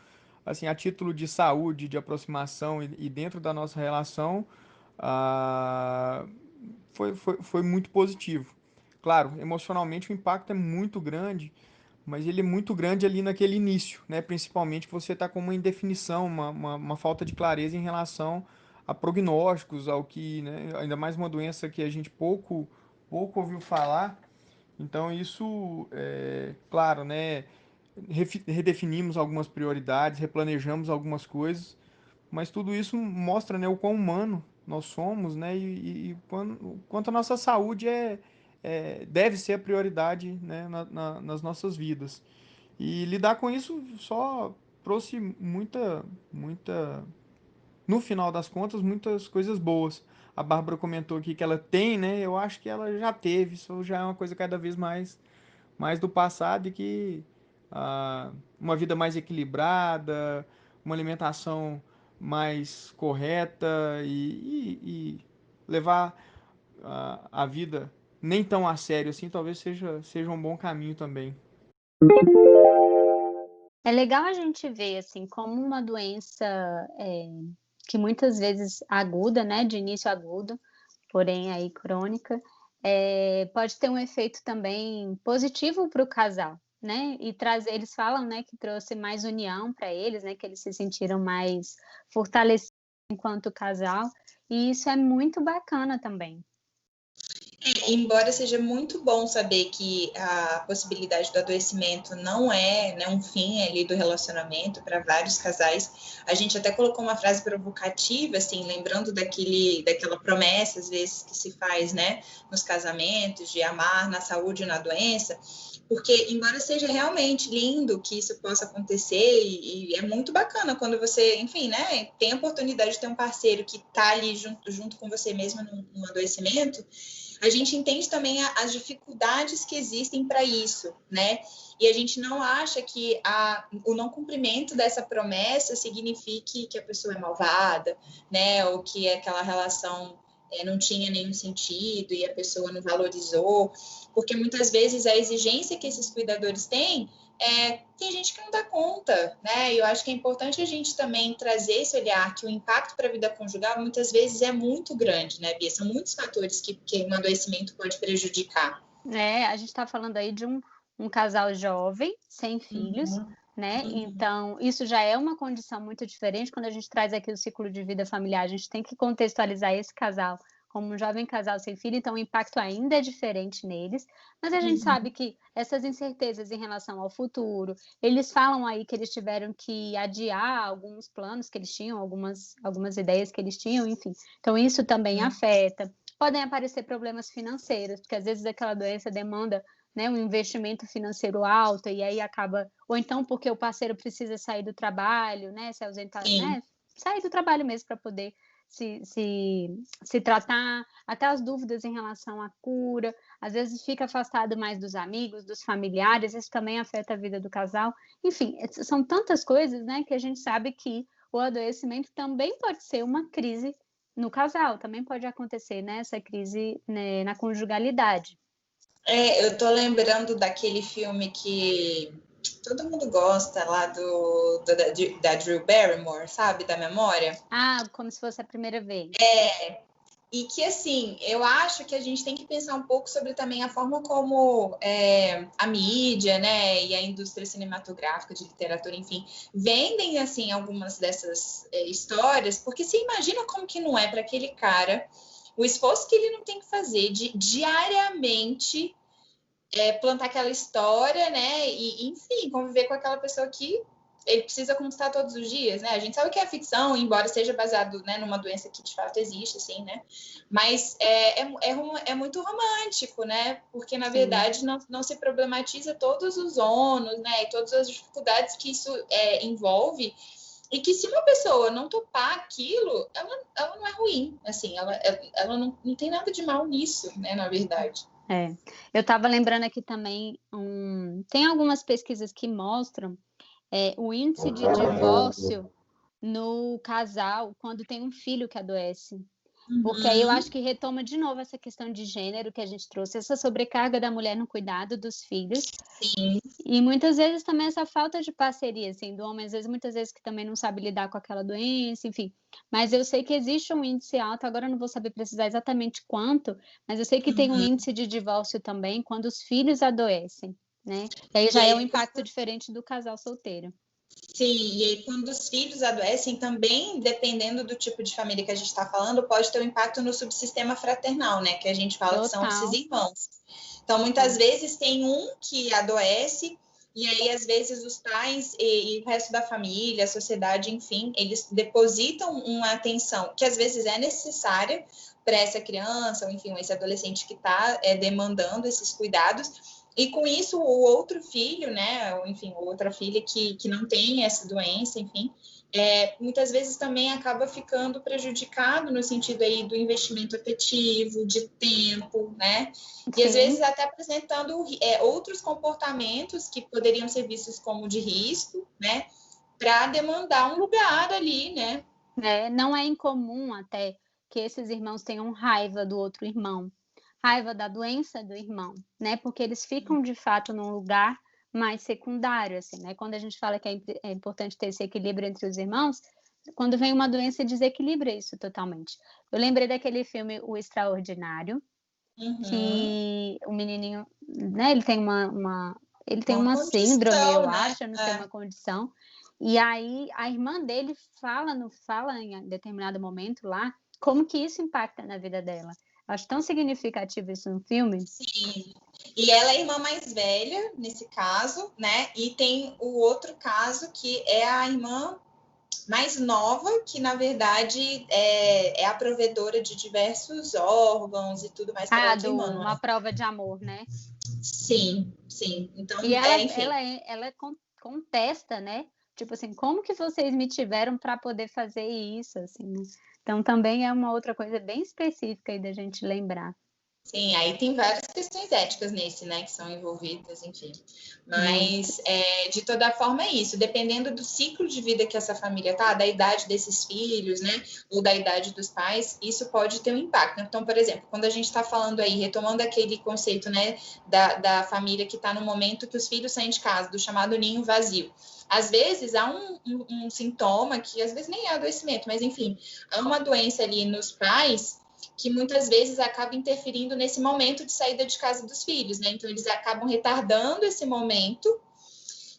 assim, a título de saúde, de aproximação e dentro da nossa relação, ah, foi muito positivo. Claro, emocionalmente o impacto é muito grande, mas ele é muito grande ali naquele início, né? Principalmente que você está com uma indefinição, uma falta de clareza em relação a prognósticos, ao que, né? Ainda mais uma doença que a gente pouco ouviu falar. Então isso, claro, né? Redefinimos algumas prioridades, replanejamos algumas coisas, mas tudo isso mostra, né, o quão humano nós somos, né, e quanto a nossa saúde deve ser a prioridade, né, nas nossas vidas. E lidar com isso só trouxe no final das contas, muitas coisas boas. A Bárbara comentou aqui que ela tem, né, eu acho que ela já teve, isso já é uma coisa cada vez mais do passado, e que uma vida mais equilibrada, uma alimentação mais correta e levar a vida nem tão a sério assim, talvez seja um bom caminho também. É legal a gente ver, assim, como uma doença, que muitas vezes aguda, né, de início agudo, porém aí crônica, pode ter um efeito também positivo para o casal, né, e trazer, eles falam, né, que trouxe mais união para eles, né, que eles se sentiram mais fortalecidos enquanto casal, e isso é muito bacana também. Embora seja muito bom saber que a possibilidade do adoecimento não é, né, um fim ali do relacionamento para vários casais, a gente até colocou uma frase provocativa, assim, lembrando daquela promessa, às vezes, que se faz, né, nos casamentos, de amar na saúde e na doença, porque, embora seja realmente lindo que isso possa acontecer, e é muito bacana quando você, enfim, né, tem a oportunidade de ter um parceiro que está ali junto com você mesmo num adoecimento, a gente entende também as dificuldades que existem para isso, né? E a gente não acha que o não cumprimento dessa promessa signifique que a pessoa é malvada, né? Ou que aquela relação não tinha nenhum sentido e a pessoa não valorizou, porque muitas vezes a exigência que esses cuidadores têm tem gente que não dá conta, né? E eu acho que é importante a gente também trazer esse olhar que o impacto para a vida conjugal muitas vezes é muito grande, né, Bia? São muitos fatores que um adoecimento pode prejudicar. A gente está falando aí de um casal jovem, sem filhos, né? Então, isso já é uma condição muito diferente. Quando a gente traz aqui o ciclo de vida familiar, a gente tem que contextualizar esse casal como um jovem casal sem filho, então o impacto ainda é diferente neles, mas a gente sabe que essas incertezas em relação ao futuro, eles falam aí que eles tiveram que adiar alguns planos que eles tinham, algumas ideias que eles tinham, enfim, então isso também afeta. Podem aparecer problemas financeiros, porque às vezes aquela doença demanda, né, um investimento financeiro alto, e aí acaba, ou então porque o parceiro precisa sair do trabalho, né, se ausentar, né, sair do trabalho mesmo para poder se tratar, até as dúvidas em relação à cura, às vezes fica afastado mais dos amigos, dos familiares, isso também afeta a vida do casal. Enfim, são tantas coisas, né, que a gente sabe que o adoecimento também pode ser uma crise no casal, também pode acontecer, né, essa crise, né, na conjugalidade. Eu tô lembrando daquele filme que todo mundo gosta lá da Drew Barrymore, sabe? Da memória. Como se fosse a primeira vez. E que, assim, eu acho que a gente tem que pensar um pouco sobre também a forma como a mídia, né, e a indústria cinematográfica, de literatura, enfim, vendem, assim, algumas dessas histórias, porque você imagina como que não é para aquele cara o esforço que ele não tem que fazer de diariamente plantar aquela história, né, e, enfim, conviver com aquela pessoa que ele precisa constar todos os dias, né? A gente sabe que é ficção, embora seja baseado, né, numa doença que de fato existe, assim, né? Mas é muito romântico, né? Porque, na verdade, não se problematiza todos os ônus, né? E todas as dificuldades que isso envolve. E que se uma pessoa não topar aquilo, ela não é ruim, assim, ela não tem nada de mal nisso, né? Na verdade. Eu estava lembrando aqui também, tem algumas pesquisas que mostram o índice de divórcio no casal quando tem um filho que adoece. Porque aí eu acho que retoma de novo essa questão de gênero que a gente trouxe, essa sobrecarga da mulher no cuidado dos filhos. Sim. E muitas vezes também essa falta de parceria, assim, do homem, muitas vezes que também não sabe lidar com aquela doença, enfim. Mas eu sei que existe um índice alto, agora eu não vou saber precisar exatamente quanto, mas eu sei que tem um índice de divórcio também quando os filhos adoecem, né? E aí já é um impacto diferente do casal solteiro. Sim, e aí quando os filhos adoecem também, dependendo do tipo de família que a gente está falando, pode ter um impacto no subsistema fraternal, né? Que a gente fala que são esses irmãos. Então, muitas vezes tem um que adoece, e aí, às vezes, os pais e o resto da família, a sociedade, enfim, eles depositam uma atenção que às vezes é necessária para essa criança, ou enfim, esse adolescente que está demandando esses cuidados. E com isso, o outro filho, né, ou enfim, outra filha que não tem essa doença, enfim, muitas vezes também acaba ficando prejudicado no sentido aí do investimento afetivo, de tempo, né? E às vezes até apresentando outros comportamentos que poderiam ser vistos como de risco, né? Para demandar um lugar ali, né? Não é incomum até que esses irmãos tenham raiva do outro irmão. Raiva da doença do irmão, né? Porque eles ficam de fato num lugar mais secundário, assim, né? Quando a gente fala que é importante ter esse equilíbrio entre os irmãos, quando vem uma doença desequilibra isso totalmente. Eu lembrei daquele filme O Extraordinário, que o menininho, né? Ele tem uma síndrome, eu acho, não sei, uma condição. E aí a irmã dele fala em determinado momento lá como que isso impacta na vida dela. Acho tão significativo isso no filme. Sim. E ela é a irmã mais velha, nesse caso, né? E tem o outro caso, que é a irmã mais nova, que na verdade é a provedora de diversos órgãos e tudo mais para a outra irmã, não é? Uma prova de amor, né? Sim. Então, E enfim. ela contesta, né? Tipo assim, como que vocês me tiveram para poder fazer isso, assim, né? Então também é uma outra coisa bem específica aí da gente lembrar. Sim, aí tem várias questões éticas nesse, né, que são envolvidas, enfim. Mas, de toda forma, é isso. Dependendo do ciclo de vida que essa família tá, da idade desses filhos, né, ou da idade dos pais, isso pode ter um impacto. Então, por exemplo, quando a gente está falando aí, retomando aquele conceito, né, da família que está no momento que os filhos saem de casa, do chamado ninho vazio. Às vezes, há um sintoma que, às vezes, nem é adoecimento, mas, enfim, há uma doença ali nos pais que muitas vezes acaba interferindo nesse momento de saída de casa dos filhos, né? Então, eles acabam retardando esse momento.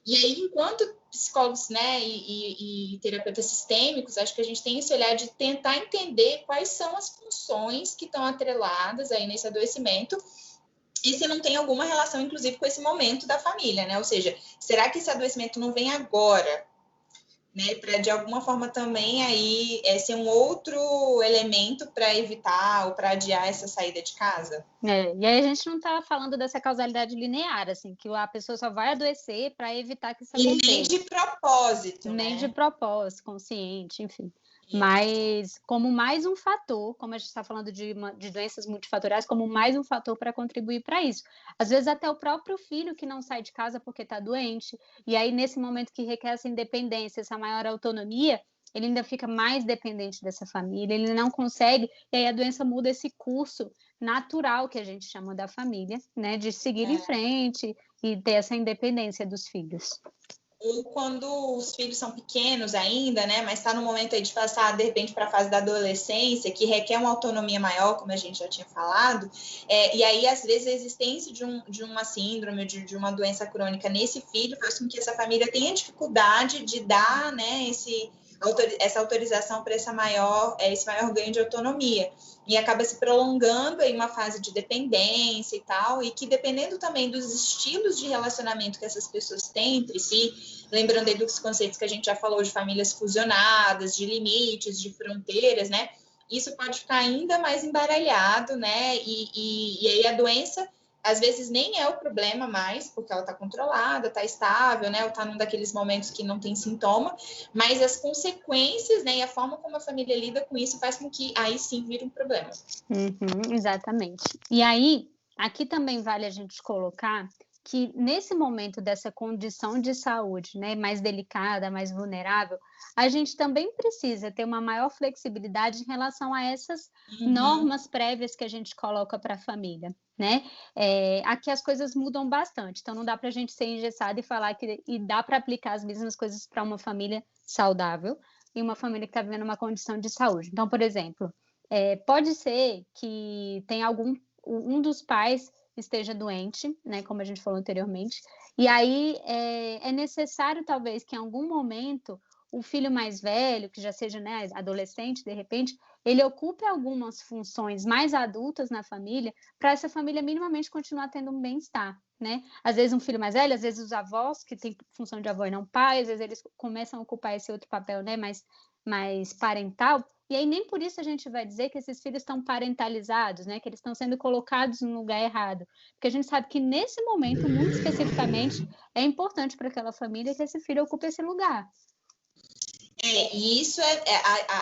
E aí, enquanto psicólogos, né, e terapeutas sistêmicos, acho que a gente tem esse olhar de tentar entender quais são as funções que estão atreladas aí nesse adoecimento e se não tem alguma relação, inclusive, com esse momento da família, né? Ou seja, será que esse adoecimento não vem agora? Né, para de alguma forma também aí ser um outro elemento para evitar ou para adiar essa saída de casa. E aí a gente não está falando dessa causalidade linear, assim, que a pessoa só vai adoecer para evitar que isso aconteça. E nem de propósito, nem né? de propósito, consciente, enfim. Mas como mais um fator, como a gente está falando de doenças multifatoriais, como mais um fator para contribuir para isso. Às vezes até o próprio filho que não sai de casa porque está doente, e aí nesse momento que requer essa independência, essa maior autonomia, ele ainda fica mais dependente dessa família, ele não consegue, e aí a doença muda esse curso natural que a gente chama da família, né, de seguir em frente e ter essa independência dos filhos. Ou quando os filhos são pequenos ainda, né, mas está no momento aí de passar, de repente, para a fase da adolescência, que requer uma autonomia maior, como a gente já tinha falado, e aí, às vezes, a existência de uma síndrome, de uma doença crônica nesse filho faz com que essa família tenha dificuldade de dar, né, essa autorização para esse maior ganho de autonomia. E acaba se prolongando em uma fase de dependência e tal, e que dependendo também dos estilos de relacionamento que essas pessoas têm entre si, lembrando aí dos conceitos que a gente já falou de famílias fusionadas, de limites, de fronteiras, né? Isso pode ficar ainda mais embaralhado, né? E aí a doença às vezes nem é o problema mais, porque ela está controlada, está estável, né? Ou está num daqueles momentos que não tem sintoma, mas as consequências, né? E a forma como a família lida com isso faz com que aí sim vire um problema. Exatamente. E aí, aqui também vale a gente colocar que nesse momento dessa condição de saúde, né, mais delicada, mais vulnerável, a gente também precisa ter uma maior flexibilidade em relação a essas normas prévias que a gente coloca para a família, né? Aqui as coisas mudam bastante, então não dá para a gente ser engessado e falar que dá para aplicar as mesmas coisas para uma família saudável e uma família que está vivendo uma condição de saúde. Então, por exemplo, pode ser que tenha um dos pais esteja doente, né, como a gente falou anteriormente, e aí é necessário talvez que em algum momento o filho mais velho, que já seja, né, adolescente, de repente, ele ocupe algumas funções mais adultas na família, para essa família minimamente continuar tendo um bem-estar, né? Às vezes um filho mais velho, às vezes os avós, que têm função de avô e não pai, às vezes eles começam a ocupar esse outro papel, né, mais parental, e aí nem por isso a gente vai dizer que esses filhos estão parentalizados, né? Que eles estão sendo colocados no lugar errado. Porque a gente sabe que nesse momento, muito especificamente, é importante para aquela família que esse filho ocupe esse lugar. E isso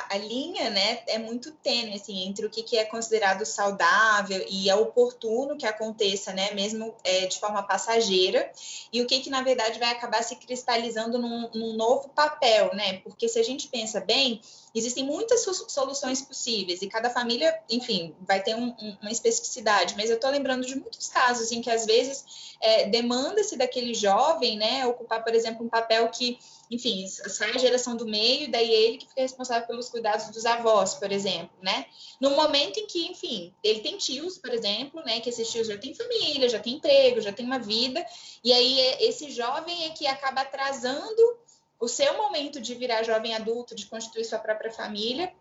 a linha, né, é muito tênue, assim, entre o que é considerado saudável e é oportuno que aconteça, né, mesmo de forma passageira, e o que na verdade vai acabar se cristalizando num novo papel, né, porque se a gente pensa bem, existem muitas soluções possíveis, e cada família, enfim, vai ter uma especificidade, mas eu estou lembrando de muitos casos em que às vezes demanda-se daquele jovem, né, ocupar, por exemplo, um papel que, enfim, sai a geração do meio, e daí ele que fica responsável pelos cuidados dos avós, por exemplo, né? No momento em que, enfim, ele tem tios, por exemplo, né? Que esses tios já têm família, já têm emprego, já têm uma vida, e aí esse jovem é que acaba atrasando o seu momento de virar jovem adulto, de constituir sua própria família.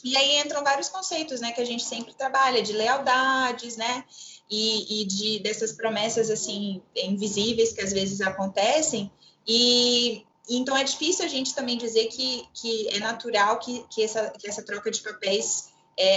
E aí entram vários conceitos, né, que a gente sempre trabalha, de lealdades, né, e dessas promessas, assim, invisíveis que às vezes acontecem. E então é difícil a gente também dizer que é natural que essa troca de papéis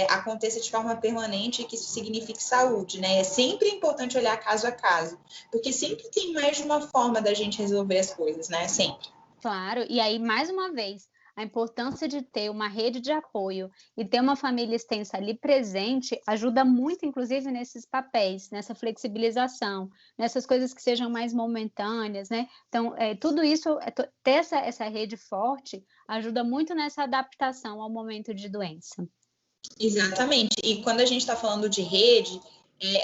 aconteça de forma permanente e que isso signifique saúde, né? É sempre importante olhar caso a caso, porque sempre tem mais de uma forma da gente resolver as coisas, né? Sempre. Claro, e aí, mais uma vez, a importância de ter uma rede de apoio e ter uma família extensa ali presente ajuda muito, inclusive, nesses papéis, nessa flexibilização, nessas coisas que sejam mais momentâneas, né? Então, tudo isso, ter essa rede forte ajuda muito nessa adaptação ao momento de doença. Exatamente. E quando a gente está falando de rede,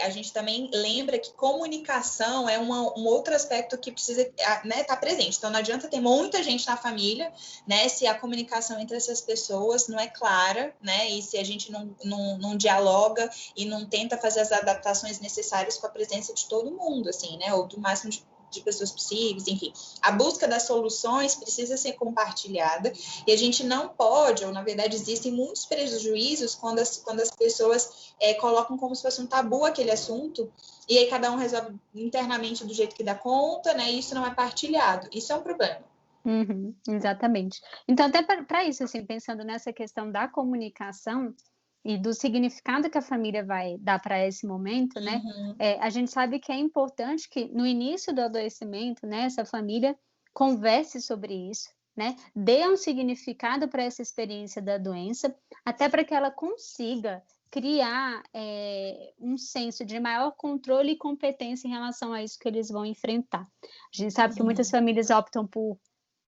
a gente também lembra que comunicação é um outro aspecto que precisa estar presente. Então, não adianta ter muita gente na família, né, se a comunicação entre essas pessoas não é clara, né, e se a gente não dialoga e não tenta fazer as adaptações necessárias com a presença de todo mundo, assim, né, ou do máximo de pessoas possíveis, enfim. A busca das soluções precisa ser compartilhada e a gente não pode, ou na verdade existem muitos prejuízos quando as pessoas colocam como se fosse um tabu aquele assunto e aí cada um resolve internamente do jeito que dá conta, né? E isso não é partilhado. Isso é um problema. Uhum, exatamente. Então, até para isso, assim, pensando nessa questão da comunicação e do significado que a família vai dar para esse momento, né? Uhum. A gente sabe que é importante que no início do adoecimento, né, essa família converse sobre isso, né? Dê um significado para essa experiência da doença, até para que ela consiga criar um senso de maior controle e competência em relação a isso que eles vão enfrentar. A gente sabe que muitas famílias optam por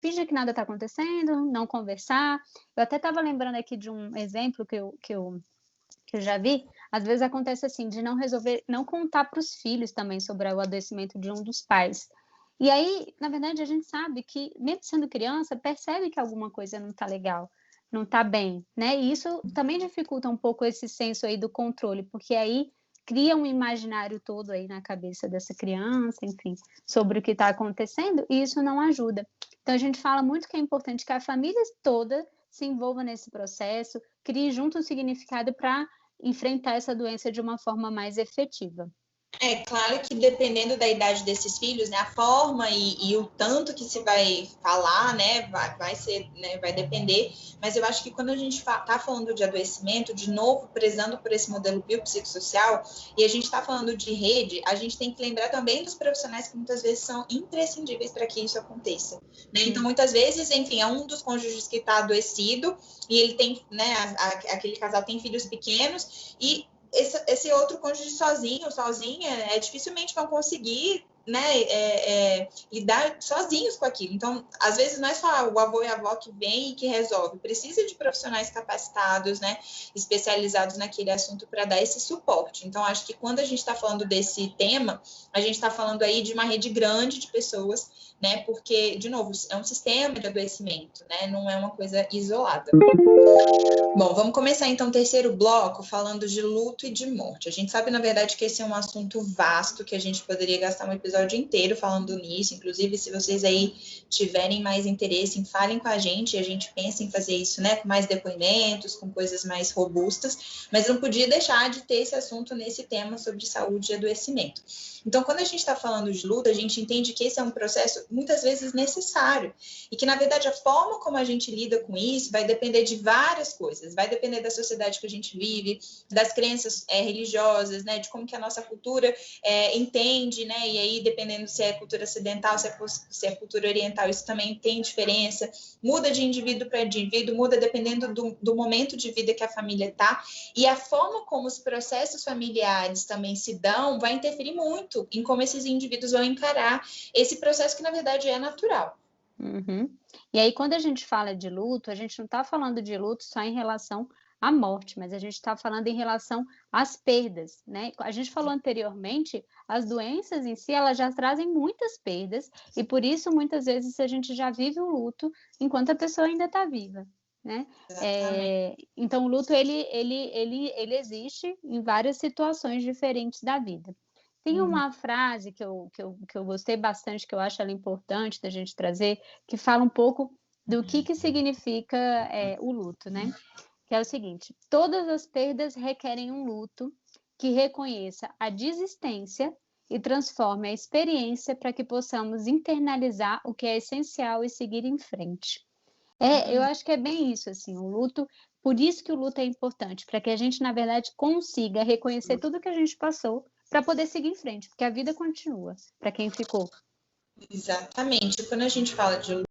fingir que nada está acontecendo, não conversar. Eu até estava lembrando aqui de um exemplo que eu já vi. Às vezes acontece assim, de não resolver, não contar para os filhos também sobre o adoecimento de um dos pais. E aí, na verdade, a gente sabe que, mesmo sendo criança, percebe que alguma coisa não está legal, não está bem, né? E isso também dificulta um pouco esse senso aí do controle, porque aí cria um imaginário todo aí na cabeça dessa criança, enfim, sobre o que está acontecendo, e isso não ajuda. Então, a gente fala muito que é importante que a família toda se envolva nesse processo, crie junto um significado para enfrentar essa doença de uma forma mais efetiva. É claro que dependendo da idade desses filhos, né, a forma e o tanto que se vai falar, né, vai ser, né, vai depender. Mas eu acho que quando a gente está falando de adoecimento, de novo, prezando por esse modelo biopsicossocial, e a gente está falando de rede, a gente tem que lembrar também dos profissionais que muitas vezes são imprescindíveis para que isso aconteça. Né? Então, muitas vezes, enfim, é um dos cônjuges que está adoecido e ele tem, né, aquele casal tem filhos pequenos e esse outro cônjuge sozinha, dificilmente vão conseguir, né, lidar sozinhos com aquilo. Então, às vezes não é só o avô e a avó que vem e que resolve, precisa de profissionais capacitados, né, especializados naquele assunto para dar esse suporte. Então, acho que quando a gente está falando desse tema, a gente está falando aí de uma rede grande de pessoas, né, porque, de novo, é um sistema de adoecimento, né, não é uma coisa isolada. Bom, vamos começar então o terceiro bloco falando de luto e de morte. A gente sabe, na verdade, que esse é um assunto vasto, que a gente poderia gastar um episódio inteiro falando nisso. Inclusive, se vocês aí tiverem mais interesse, falem com a gente pensa em fazer isso, né, com mais depoimentos, com coisas mais robustas, mas não podia deixar de ter esse assunto nesse tema sobre saúde e adoecimento. Então, quando a gente está falando de luto, a gente entende que esse é um processo muitas vezes necessário e que, na verdade, a forma como a gente lida com isso vai depender de várias coisas. Vai depender da sociedade que a gente vive, das crenças religiosas, né, de como que a nossa cultura entende, né, e aí, dependendo se é cultura ocidental, se é cultura oriental, isso também tem diferença. Muda de indivíduo para indivíduo, muda dependendo do momento de vida que a família está. E a forma como os processos familiares também se dão vai interferir muito em como esses indivíduos vão encarar esse processo que, na verdade, é natural. Uhum. E aí, quando a gente fala de luto, a gente não está falando de luto só em relação à morte, mas a gente está falando em relação às perdas, né? A gente falou anteriormente, as doenças em si, elas já trazem muitas perdas, e por isso, muitas vezes, a gente já vive o luto enquanto a pessoa ainda está viva. Né? Então, o luto ele existe em várias situações diferentes da vida. Tem uma frase que eu gostei bastante, que eu acho ela importante da gente trazer, que fala um pouco do que significa o luto, né? Que é o seguinte: todas as perdas requerem um luto que reconheça a desistência e transforme a experiência para que possamos internalizar o que é essencial e seguir em frente. Eu acho que é bem isso, assim, o luto, por isso que o luto é importante, para que a gente, na verdade, consiga reconhecer tudo que a gente passou para poder seguir em frente, porque a vida continua para quem ficou. Exatamente. Quando a gente fala de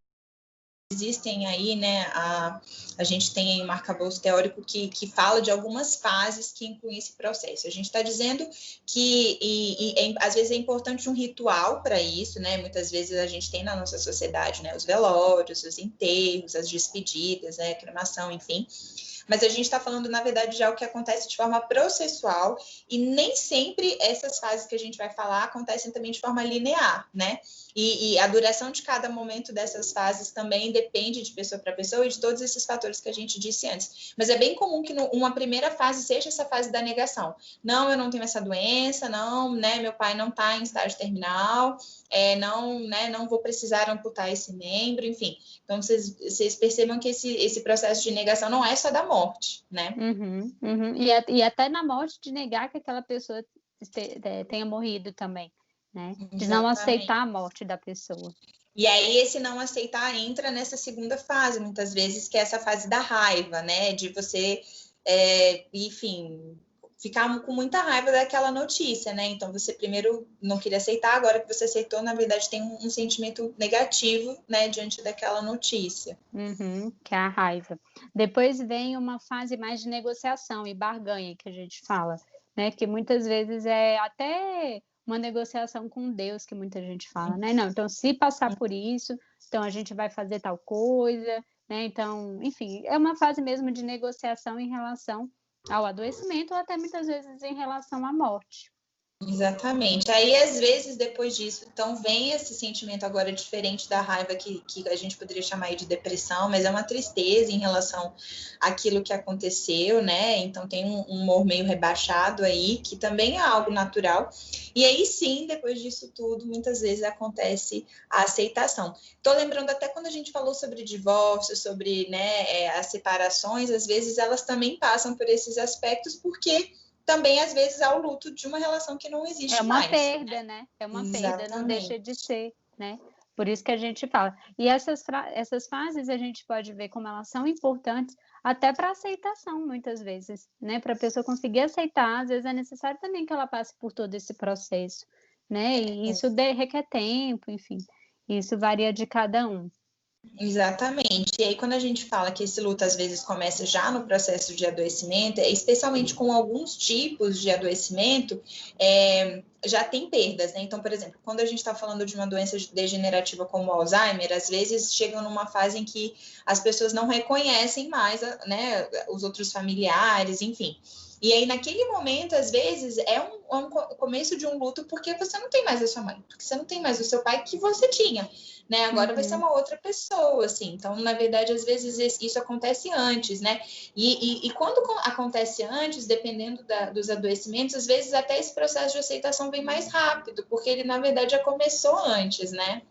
existem aí, né, a gente tem aí um arcabouço teórico que fala de algumas fases que incluem esse processo. A gente está dizendo que às vezes é importante um ritual para isso, né? Muitas vezes a gente tem na nossa sociedade, né, os velórios, os enterros, as despedidas, né, cremação, enfim. Mas a gente está falando, na verdade, de algo que acontece de forma processual e nem sempre essas fases que a gente vai falar acontecem também de forma linear, né? E a duração de cada momento dessas fases também depende de pessoa para pessoa e de todos esses fatores que a gente disse antes. Mas é bem comum que uma primeira fase seja essa fase da negação. Não, eu não tenho essa doença, não, né? Meu pai não está em estágio terminal, não, né? Não vou precisar amputar esse membro, enfim. Então, vocês percebam que esse processo de negação não é só da morte, né? E até na morte de negar que aquela pessoa tenha morrido também. Né? De não aceitar a morte da pessoa. E aí esse não aceitar entra nessa segunda fase, muitas vezes, que é essa fase da raiva, né? De você, enfim, ficar com muita raiva daquela notícia, né? Então você primeiro não queria aceitar, agora que você aceitou, na verdade tem um sentimento negativo, né, diante daquela notícia. Que é a raiva. Depois vem uma fase mais de negociação e barganha, que a gente fala, né? Que muitas vezes é até uma negociação com Deus, que muita gente fala, né? Não, então se passar por isso, então a gente vai fazer tal coisa, né? Então, enfim, é uma fase mesmo de negociação em relação ao adoecimento ou até muitas vezes em relação à morte. Exatamente. Aí, às vezes, depois disso, então vem esse sentimento agora diferente da raiva que a gente poderia chamar aí de depressão, mas é uma tristeza em relação àquilo que aconteceu, né? Então tem um humor meio rebaixado aí, que também é algo natural. E aí sim, depois disso tudo, muitas vezes acontece a aceitação. Tô lembrando até quando a gente falou sobre divórcio, sobre, né, as separações, às vezes elas também passam por esses aspectos, porque também, às vezes, há o luto de uma relação que não existe mais. É uma perda, né? É uma perda, não deixa de ser, né? Por isso que a gente fala. E essas fases a gente pode ver como elas são importantes até para aceitação, muitas vezes, né? Para a pessoa conseguir aceitar, às vezes é necessário também que ela passe por todo esse processo, né? E isso requer tempo, enfim. Isso varia de cada um. Exatamente. E aí, quando a gente fala que esse luto às vezes começa já no processo de adoecimento, especialmente com alguns tipos de adoecimento, já tem perdas, né? Então, por exemplo, quando a gente está falando de uma doença degenerativa como o Alzheimer, às vezes chegam numa fase em que as pessoas não reconhecem mais, né, os outros familiares, enfim. E aí, naquele momento, às vezes, é um começo de um luto porque você não tem mais a sua mãe, porque você não tem mais o seu pai que você tinha, né? Agora vai ser uma outra pessoa, assim. Então, na verdade, às vezes isso acontece antes, né? E quando acontece antes, dependendo dos adoecimentos, às vezes até esse processo de aceitação vem mais rápido, porque ele, na verdade, já começou antes, né?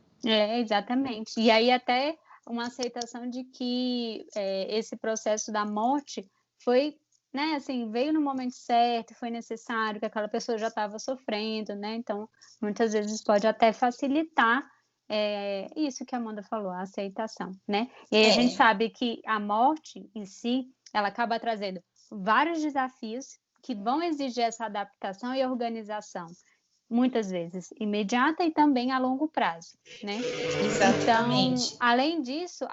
Exatamente. E aí até uma aceitação de que esse processo da morte foi, né, assim, veio no momento certo, foi necessário, que aquela pessoa já estava sofrendo, né? Então, muitas vezes pode até facilitar isso que a Amanda falou, a aceitação, né? E aí a gente sabe que a morte em si, ela acaba trazendo vários desafios que vão exigir essa adaptação e organização, muitas vezes imediata e também a longo prazo, né? Exatamente. Então, além disso,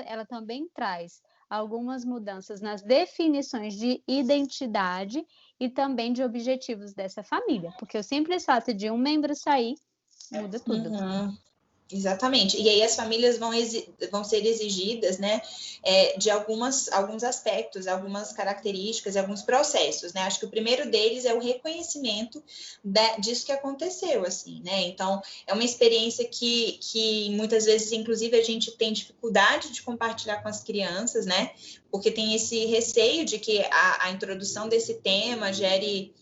ela também traz algumas mudanças nas definições de identidade e também de objetivos dessa família, porque o simples fato de um membro sair muda tudo. Exatamente. E aí as famílias vão ser exigidas, né, de alguns aspectos, algumas características, alguns processos, né? Acho que o primeiro deles é o reconhecimento disso que aconteceu, assim, né? Então, é uma experiência que muitas vezes, inclusive, a gente tem dificuldade de compartilhar com as crianças, né? Porque tem esse receio de que a introdução desse tema gere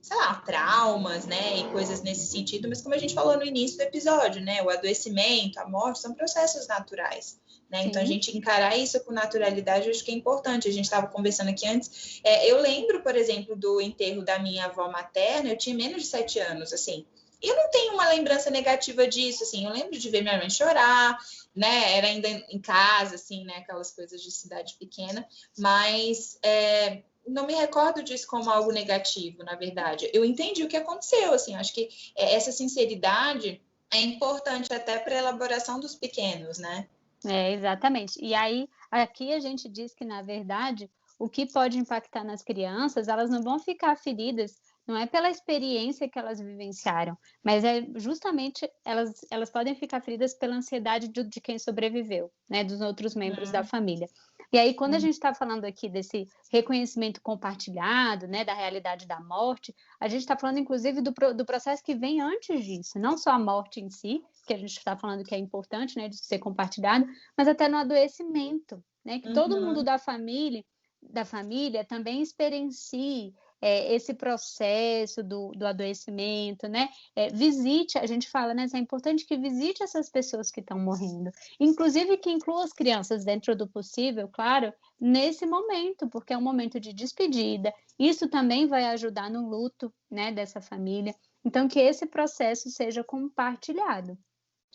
sei lá, traumas, né, e coisas nesse sentido, mas como a gente falou no início do episódio, né, o adoecimento, a morte são processos naturais, né, então a gente encarar isso com naturalidade, eu acho que é importante. A gente estava conversando aqui antes, eu lembro, por exemplo, do enterro da minha avó materna, eu tinha menos de 7 anos, assim, e eu não tenho uma lembrança negativa disso, assim, eu lembro de ver minha mãe chorar, né, era ainda em casa, assim, né, aquelas coisas de cidade pequena, mas não me recordo disso como algo negativo, na verdade. Eu entendi o que aconteceu, assim, acho que essa sinceridade é importante até para a elaboração dos pequenos, né? Exatamente. E aí, aqui a gente diz que, na verdade, o que pode impactar nas crianças, elas não vão ficar feridas, não é pela experiência que elas vivenciaram, mas é justamente elas podem ficar feridas pela ansiedade de quem sobreviveu, né, dos outros membros da família. E aí, quando a gente está falando aqui desse reconhecimento compartilhado, né, da realidade da morte, a gente está falando, inclusive, do processo que vem antes disso, não só a morte em si, que a gente está falando que é importante, né, de ser compartilhado, mas até no adoecimento, né, que todo mundo da família também experiencie esse processo do adoecimento, né? Visite, a gente fala, né? É importante que visite essas pessoas que estão morrendo, inclusive que inclua as crianças dentro do possível, claro, nesse momento, porque é um momento de despedida. Isso também vai ajudar no luto, né, dessa família. Então, que esse processo seja compartilhado.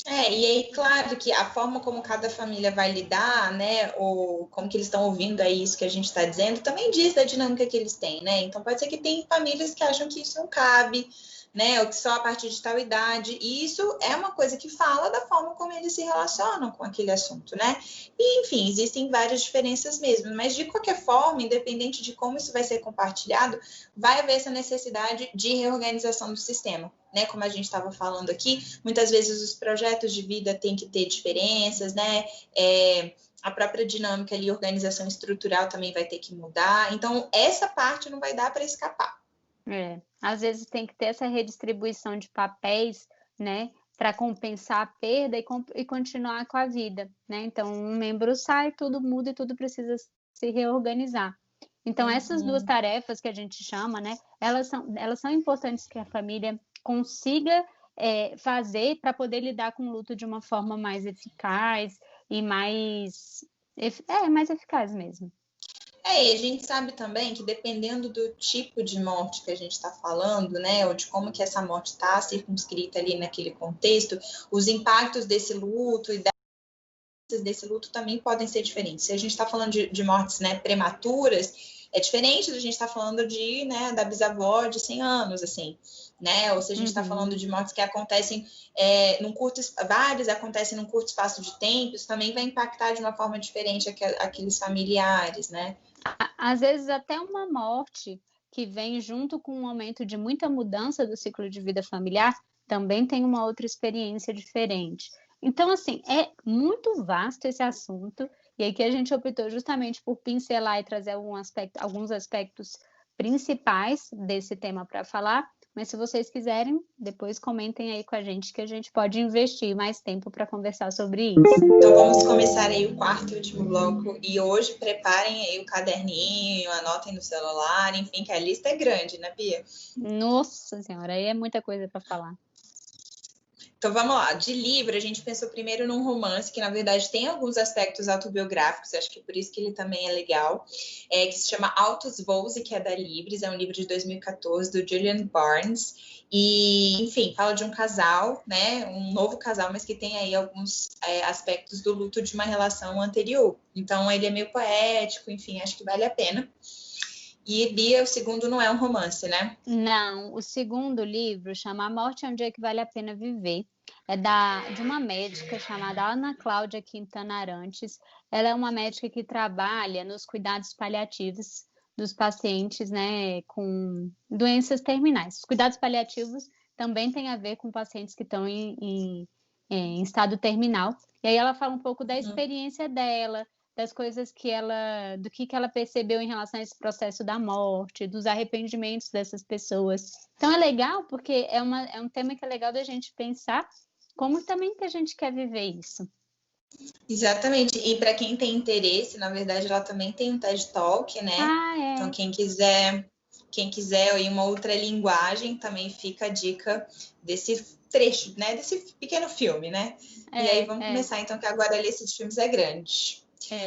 E aí, claro que a forma como cada família vai lidar, né, ou como que eles estão ouvindo aí isso que a gente está dizendo, também diz da dinâmica que eles têm, né? Então, pode ser que tem famílias que acham que isso não cabe, né, ou que só a partir de tal idade, e isso é uma coisa que fala da forma como eles se relacionam com aquele assunto, né? E, enfim, existem várias diferenças mesmo, mas de qualquer forma, independente de como isso vai ser compartilhado, vai haver essa necessidade de reorganização do sistema, né? Como a gente estava falando aqui, muitas vezes os projetos de vida têm que ter diferenças, né? A própria dinâmica ali, organização estrutural também vai ter que mudar, então essa parte não vai dar para escapar. Às vezes tem que ter essa redistribuição de papéis, né, para compensar a perda e continuar com a vida, né? Então, um membro sai, tudo muda e tudo precisa se reorganizar. Então, essas duas tarefas que a gente chama, né, elas são importantes que a família consiga fazer para poder lidar com o luto de uma forma mais eficaz e mais eficaz mesmo. E a gente sabe também que dependendo do tipo de morte que a gente está falando, né, ou de como que essa morte está circunscrita ali naquele contexto, os impactos desse luto e desse luto também podem ser diferentes. Se a gente está falando de mortes, né, prematuras, é diferente da gente estar falando de, né, da bisavó de 100 anos, assim, né? Ou se a gente está falando de mortes que acontecem várias acontecem num curto espaço de tempo, isso também vai impactar de uma forma diferente aqueles familiares, né? Às vezes até uma morte que vem junto com um momento de muita mudança do ciclo de vida familiar também tem uma outra experiência diferente. Então, assim, é muito vasto esse assunto, e aqui a gente optou justamente por pincelar e trazer alguns aspectos principais desse tema para falar, mas se vocês quiserem, depois comentem aí com a gente que a gente pode investir mais tempo para conversar sobre isso. Então vamos começar aí o quarto e último bloco, e hoje preparem aí o caderninho, anotem no celular, enfim, que a lista é grande, né, Bia? Nossa Senhora, aí é muita coisa para falar. Então vamos lá, de livro a gente pensou primeiro num romance que na verdade tem alguns aspectos autobiográficos, acho que é por isso que ele também é legal, que se chama Altos Voos e que é da Libris, é um livro de 2014 do Julian Barnes, e enfim, fala de um casal, né, um novo casal, mas que tem aí alguns aspectos do luto de uma relação anterior, então ele é meio poético, enfim, acho que vale a pena. E, Bia, o segundo não é um romance, né? Não, o segundo livro chama A Morte é um Dia que Vale a Pena Viver. É de uma médica chamada Ana Cláudia Quintana Arantes. Ela é uma médica que trabalha nos cuidados paliativos dos pacientes, né, com doenças terminais. Os cuidados paliativos também têm a ver com pacientes que estão em estado terminal. E aí ela fala um pouco da experiência dela, das coisas do que ela percebeu em relação a esse processo da morte, dos arrependimentos dessas pessoas. Então é legal porque é um tema que é legal da gente pensar como também que a gente quer viver isso. Exatamente, e para quem tem interesse, na verdade ela também tem um TED Talk, né? Então quem quiser quem quiser aí uma outra linguagem, também fica a dica desse trecho, né? Desse pequeno filme, né? E aí vamos começar, então, que agora a lista de filmes é grande.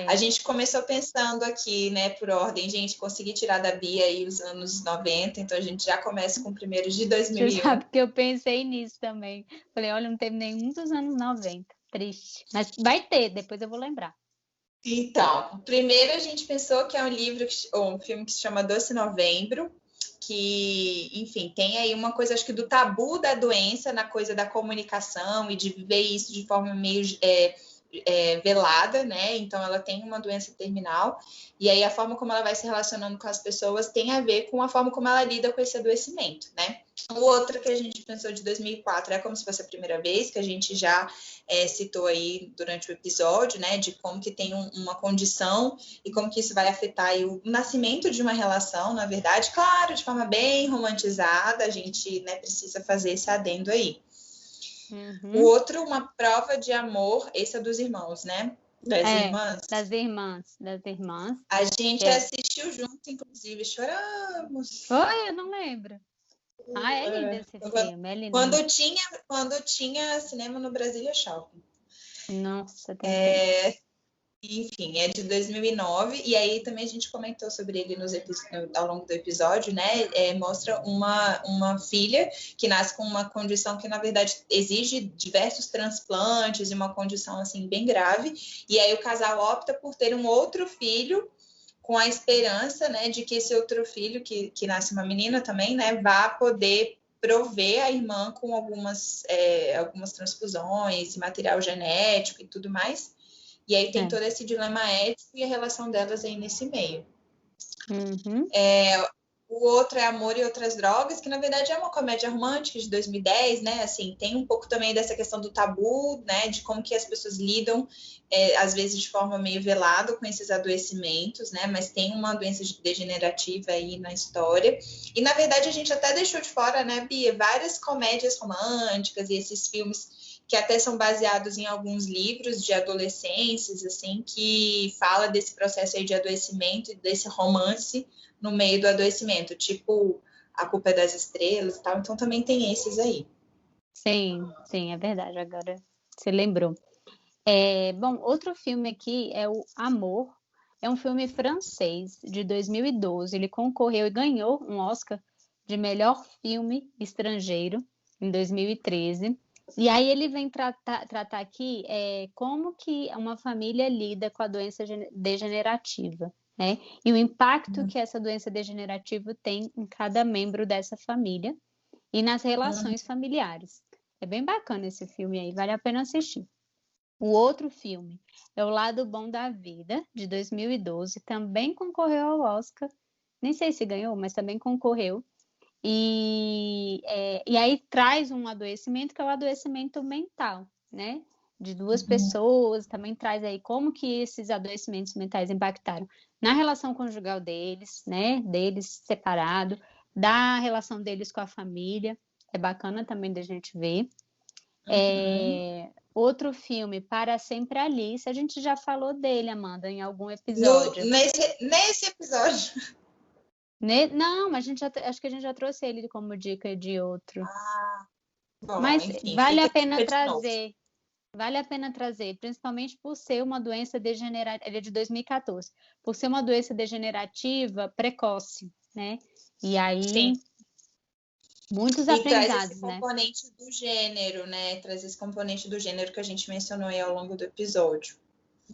A gente começou pensando aqui, né, por ordem, gente, consegui tirar da Bia aí os anos 90, então a gente já começa com o primeiro de 2001. Você sabe que eu pensei nisso também. Falei, olha, não teve nenhum dos anos 90. Triste. Mas vai ter, depois eu vou lembrar. Então, primeiro a gente pensou que é um livro, ou um filme que se chama Doce Novembro, que, enfim, tem aí uma coisa, acho que do tabu da doença na coisa da comunicação e de viver isso de forma meio velada, né? Então, ela tem uma doença terminal e aí a forma como ela vai se relacionando com as pessoas tem a ver com a forma como ela lida com esse adoecimento, né? O outro que a gente pensou de 2004 é Como Se Fosse a Primeira Vez, que a gente já citou aí durante o episódio, né, de como que tem uma condição e como que isso vai afetar aí o nascimento de uma relação, na verdade, claro, de forma bem romantizada, a gente, né, precisa fazer esse adendo aí. O outro, Uma Prova de Amor, esse é dos irmãos, né? Das irmãs. Das irmãs. A gente assistiu junto, inclusive, choramos. Foi? Eu não lembro. É lindo esse filme, é lindo. Quando tinha cinema no Brasília Shopping. Nossa, enfim, é de 2009, e aí também a gente comentou sobre ele ao longo do episódio, né? Mostra uma filha que nasce com uma condição que, na verdade, exige diversos transplantes e uma condição, assim, bem grave, e aí o casal opta por ter um outro filho com a esperança, né, de que esse outro filho, que nasce uma menina também, né, vá poder prover a irmã com algumas transfusões, material genético e tudo mais. E aí tem todo esse dilema ético e a relação delas aí nesse meio. O outro é Amor e Outras Drogas, que na verdade é uma comédia romântica de 2010, né? Assim, tem um pouco também dessa questão do tabu, né? De como que as pessoas lidam, às vezes de forma meio velada com esses adoecimentos, né? Mas tem uma doença degenerativa aí na história. E na verdade a gente até deixou de fora, né, Bia? Várias comédias românticas e esses filmes que até são baseados em alguns livros de adolescências, assim, que fala desse processo aí de adoecimento e desse romance no meio do adoecimento, tipo A Culpa é das Estrelas e tal, então também tem esses aí. Sim, é verdade, agora você lembrou. Bom, outro filme aqui é o Amor, é um filme francês de 2012, ele concorreu e ganhou um Oscar de melhor filme estrangeiro em 2013, e aí ele vem tratar aqui como que uma família lida com a doença degenerativa, né? E o impacto que essa doença degenerativa tem em cada membro dessa família e nas relações familiares. É bem bacana esse filme aí, vale a pena assistir. O outro filme é O Lado Bom da Vida, de 2012, também concorreu ao Oscar, nem sei se ganhou, mas também concorreu. E aí traz um adoecimento que é o adoecimento mental, né? De duas pessoas, também traz aí como que esses adoecimentos mentais impactaram na relação conjugal deles, né? Deles separado, da relação deles com a família. É bacana também da gente ver. Outro filme, Para Sempre Alice, a gente já falou dele, Amanda, em algum episódio. Nesse episódio. Não, mas acho que a gente já trouxe ele como dica de outro. Bom, mas enfim, vale a pena trazer. Vale a pena trazer, principalmente por ser uma doença degenerativa, ele é de 2014, por ser uma doença degenerativa precoce, né? E aí, muitos aprendizados, traz esse componente do gênero, né? Traz esse componente do gênero que a gente mencionou aí ao longo do episódio.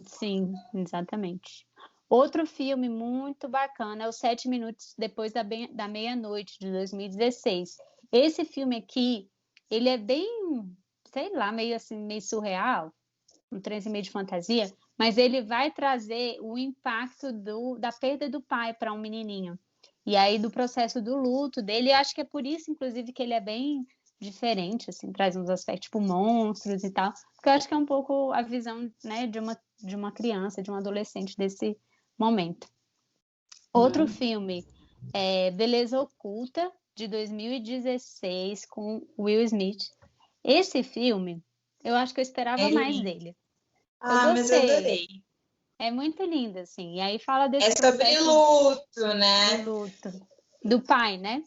Sim, exatamente. Outro filme muito bacana é o 7 Minutos Depois da Meia-Noite, de 2016. Esse filme aqui, ele é bem, sei lá, meio assim, meio surreal, um trem meio de fantasia, mas ele vai trazer o impacto da perda do pai para um menininho. E aí do processo do luto dele, acho que é por isso, inclusive, que ele é bem diferente, assim, traz uns aspectos tipo monstros e tal, porque eu acho que é um pouco a visão, né, de uma criança, de um adolescente desse momento. Outro filme é Beleza Oculta, de 2016, com Will Smith. Esse filme, eu acho que eu esperava mais dele. Mas eu adorei. É muito lindo, assim. E aí fala desse processo... sobre luto, né? De luto. do pai, né?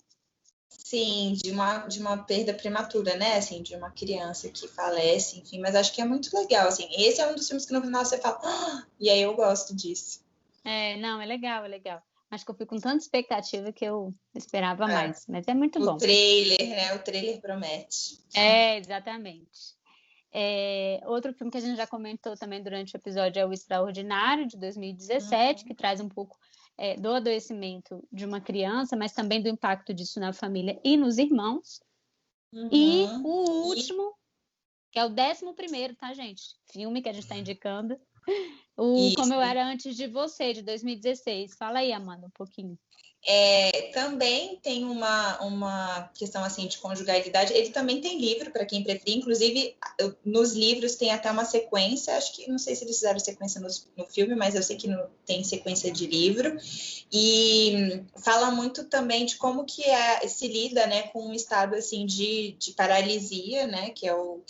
Sim, de uma perda prematura, né? Assim, de uma criança que falece, enfim, mas acho que é muito legal, assim. Esse é um dos filmes que no final você fala, "Ah!" E aí eu gosto disso. Não, é legal, é legal. Acho que eu fui com tanta expectativa que eu esperava É. mais, mas é muito O bom. trailer, né? O trailer promete. Exatamente. Outro filme que a gente já comentou também durante o episódio é O Extraordinário, de 2017, que traz um pouco do adoecimento de uma criança, mas também do impacto disso na família e nos irmãos. E o último, que é o 11º, tá, gente? Filme que a gente está indicando. Como Eu Era Antes de Você, de 2016. Fala aí, Amanda, um pouquinho. Também tem uma questão assim de conjugalidade. Ele também tem livro para quem preferir. Inclusive, nos livros tem até uma sequência. Acho que não sei se eles fizeram sequência no filme, mas eu sei que tem sequência de livro. E fala muito também de como que se lida, né, com um estado assim de paralisia, né, que é o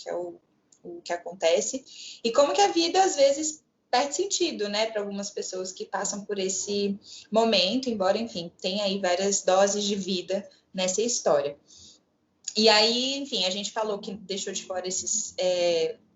que acontece, e como que a vida às vezes perde sentido, né, para algumas pessoas que passam por esse momento, embora, enfim, tenha aí várias doses de vida nessa história. E aí, enfim, a gente falou que deixou de fora esses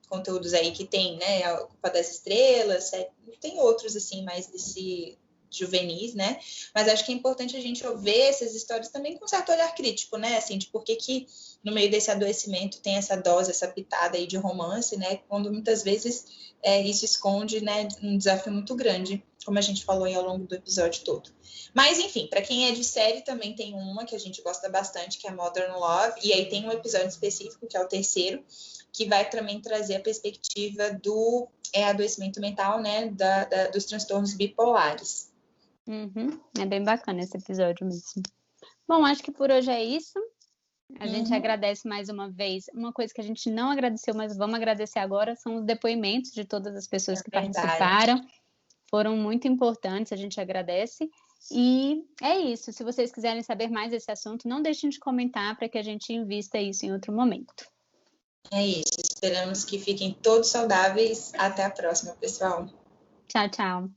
conteúdos aí que tem, né, a Culpa das Estrelas, tem outros, assim, mais desse juvenis, né, mas acho que é importante a gente ver essas histórias também com um certo olhar crítico, né, assim, de por que no meio desse adoecimento tem essa dose, essa pitada aí de romance, né, quando muitas vezes isso esconde, né, um desafio muito grande, como a gente falou aí ao longo do episódio todo. Mas, enfim, para quem é de série, também tem uma que a gente gosta bastante, que é Modern Love, e aí tem um episódio específico, que é o 3º, que vai também trazer a perspectiva do adoecimento mental, né, dos transtornos bipolares. É bem bacana esse episódio mesmo. Bom, acho que por hoje é isso. A gente agradece mais uma vez. Uma coisa que a gente não agradeceu, mas vamos agradecer agora, são os depoimentos de todas as pessoas que participaram. Foram muito importantes, a gente agradece. E é isso. Se vocês quiserem saber mais desse assunto, não deixem de comentar para que a gente invista isso em outro momento. É isso. Esperamos que fiquem todos saudáveis. Até a próxima, pessoal. Tchau, tchau.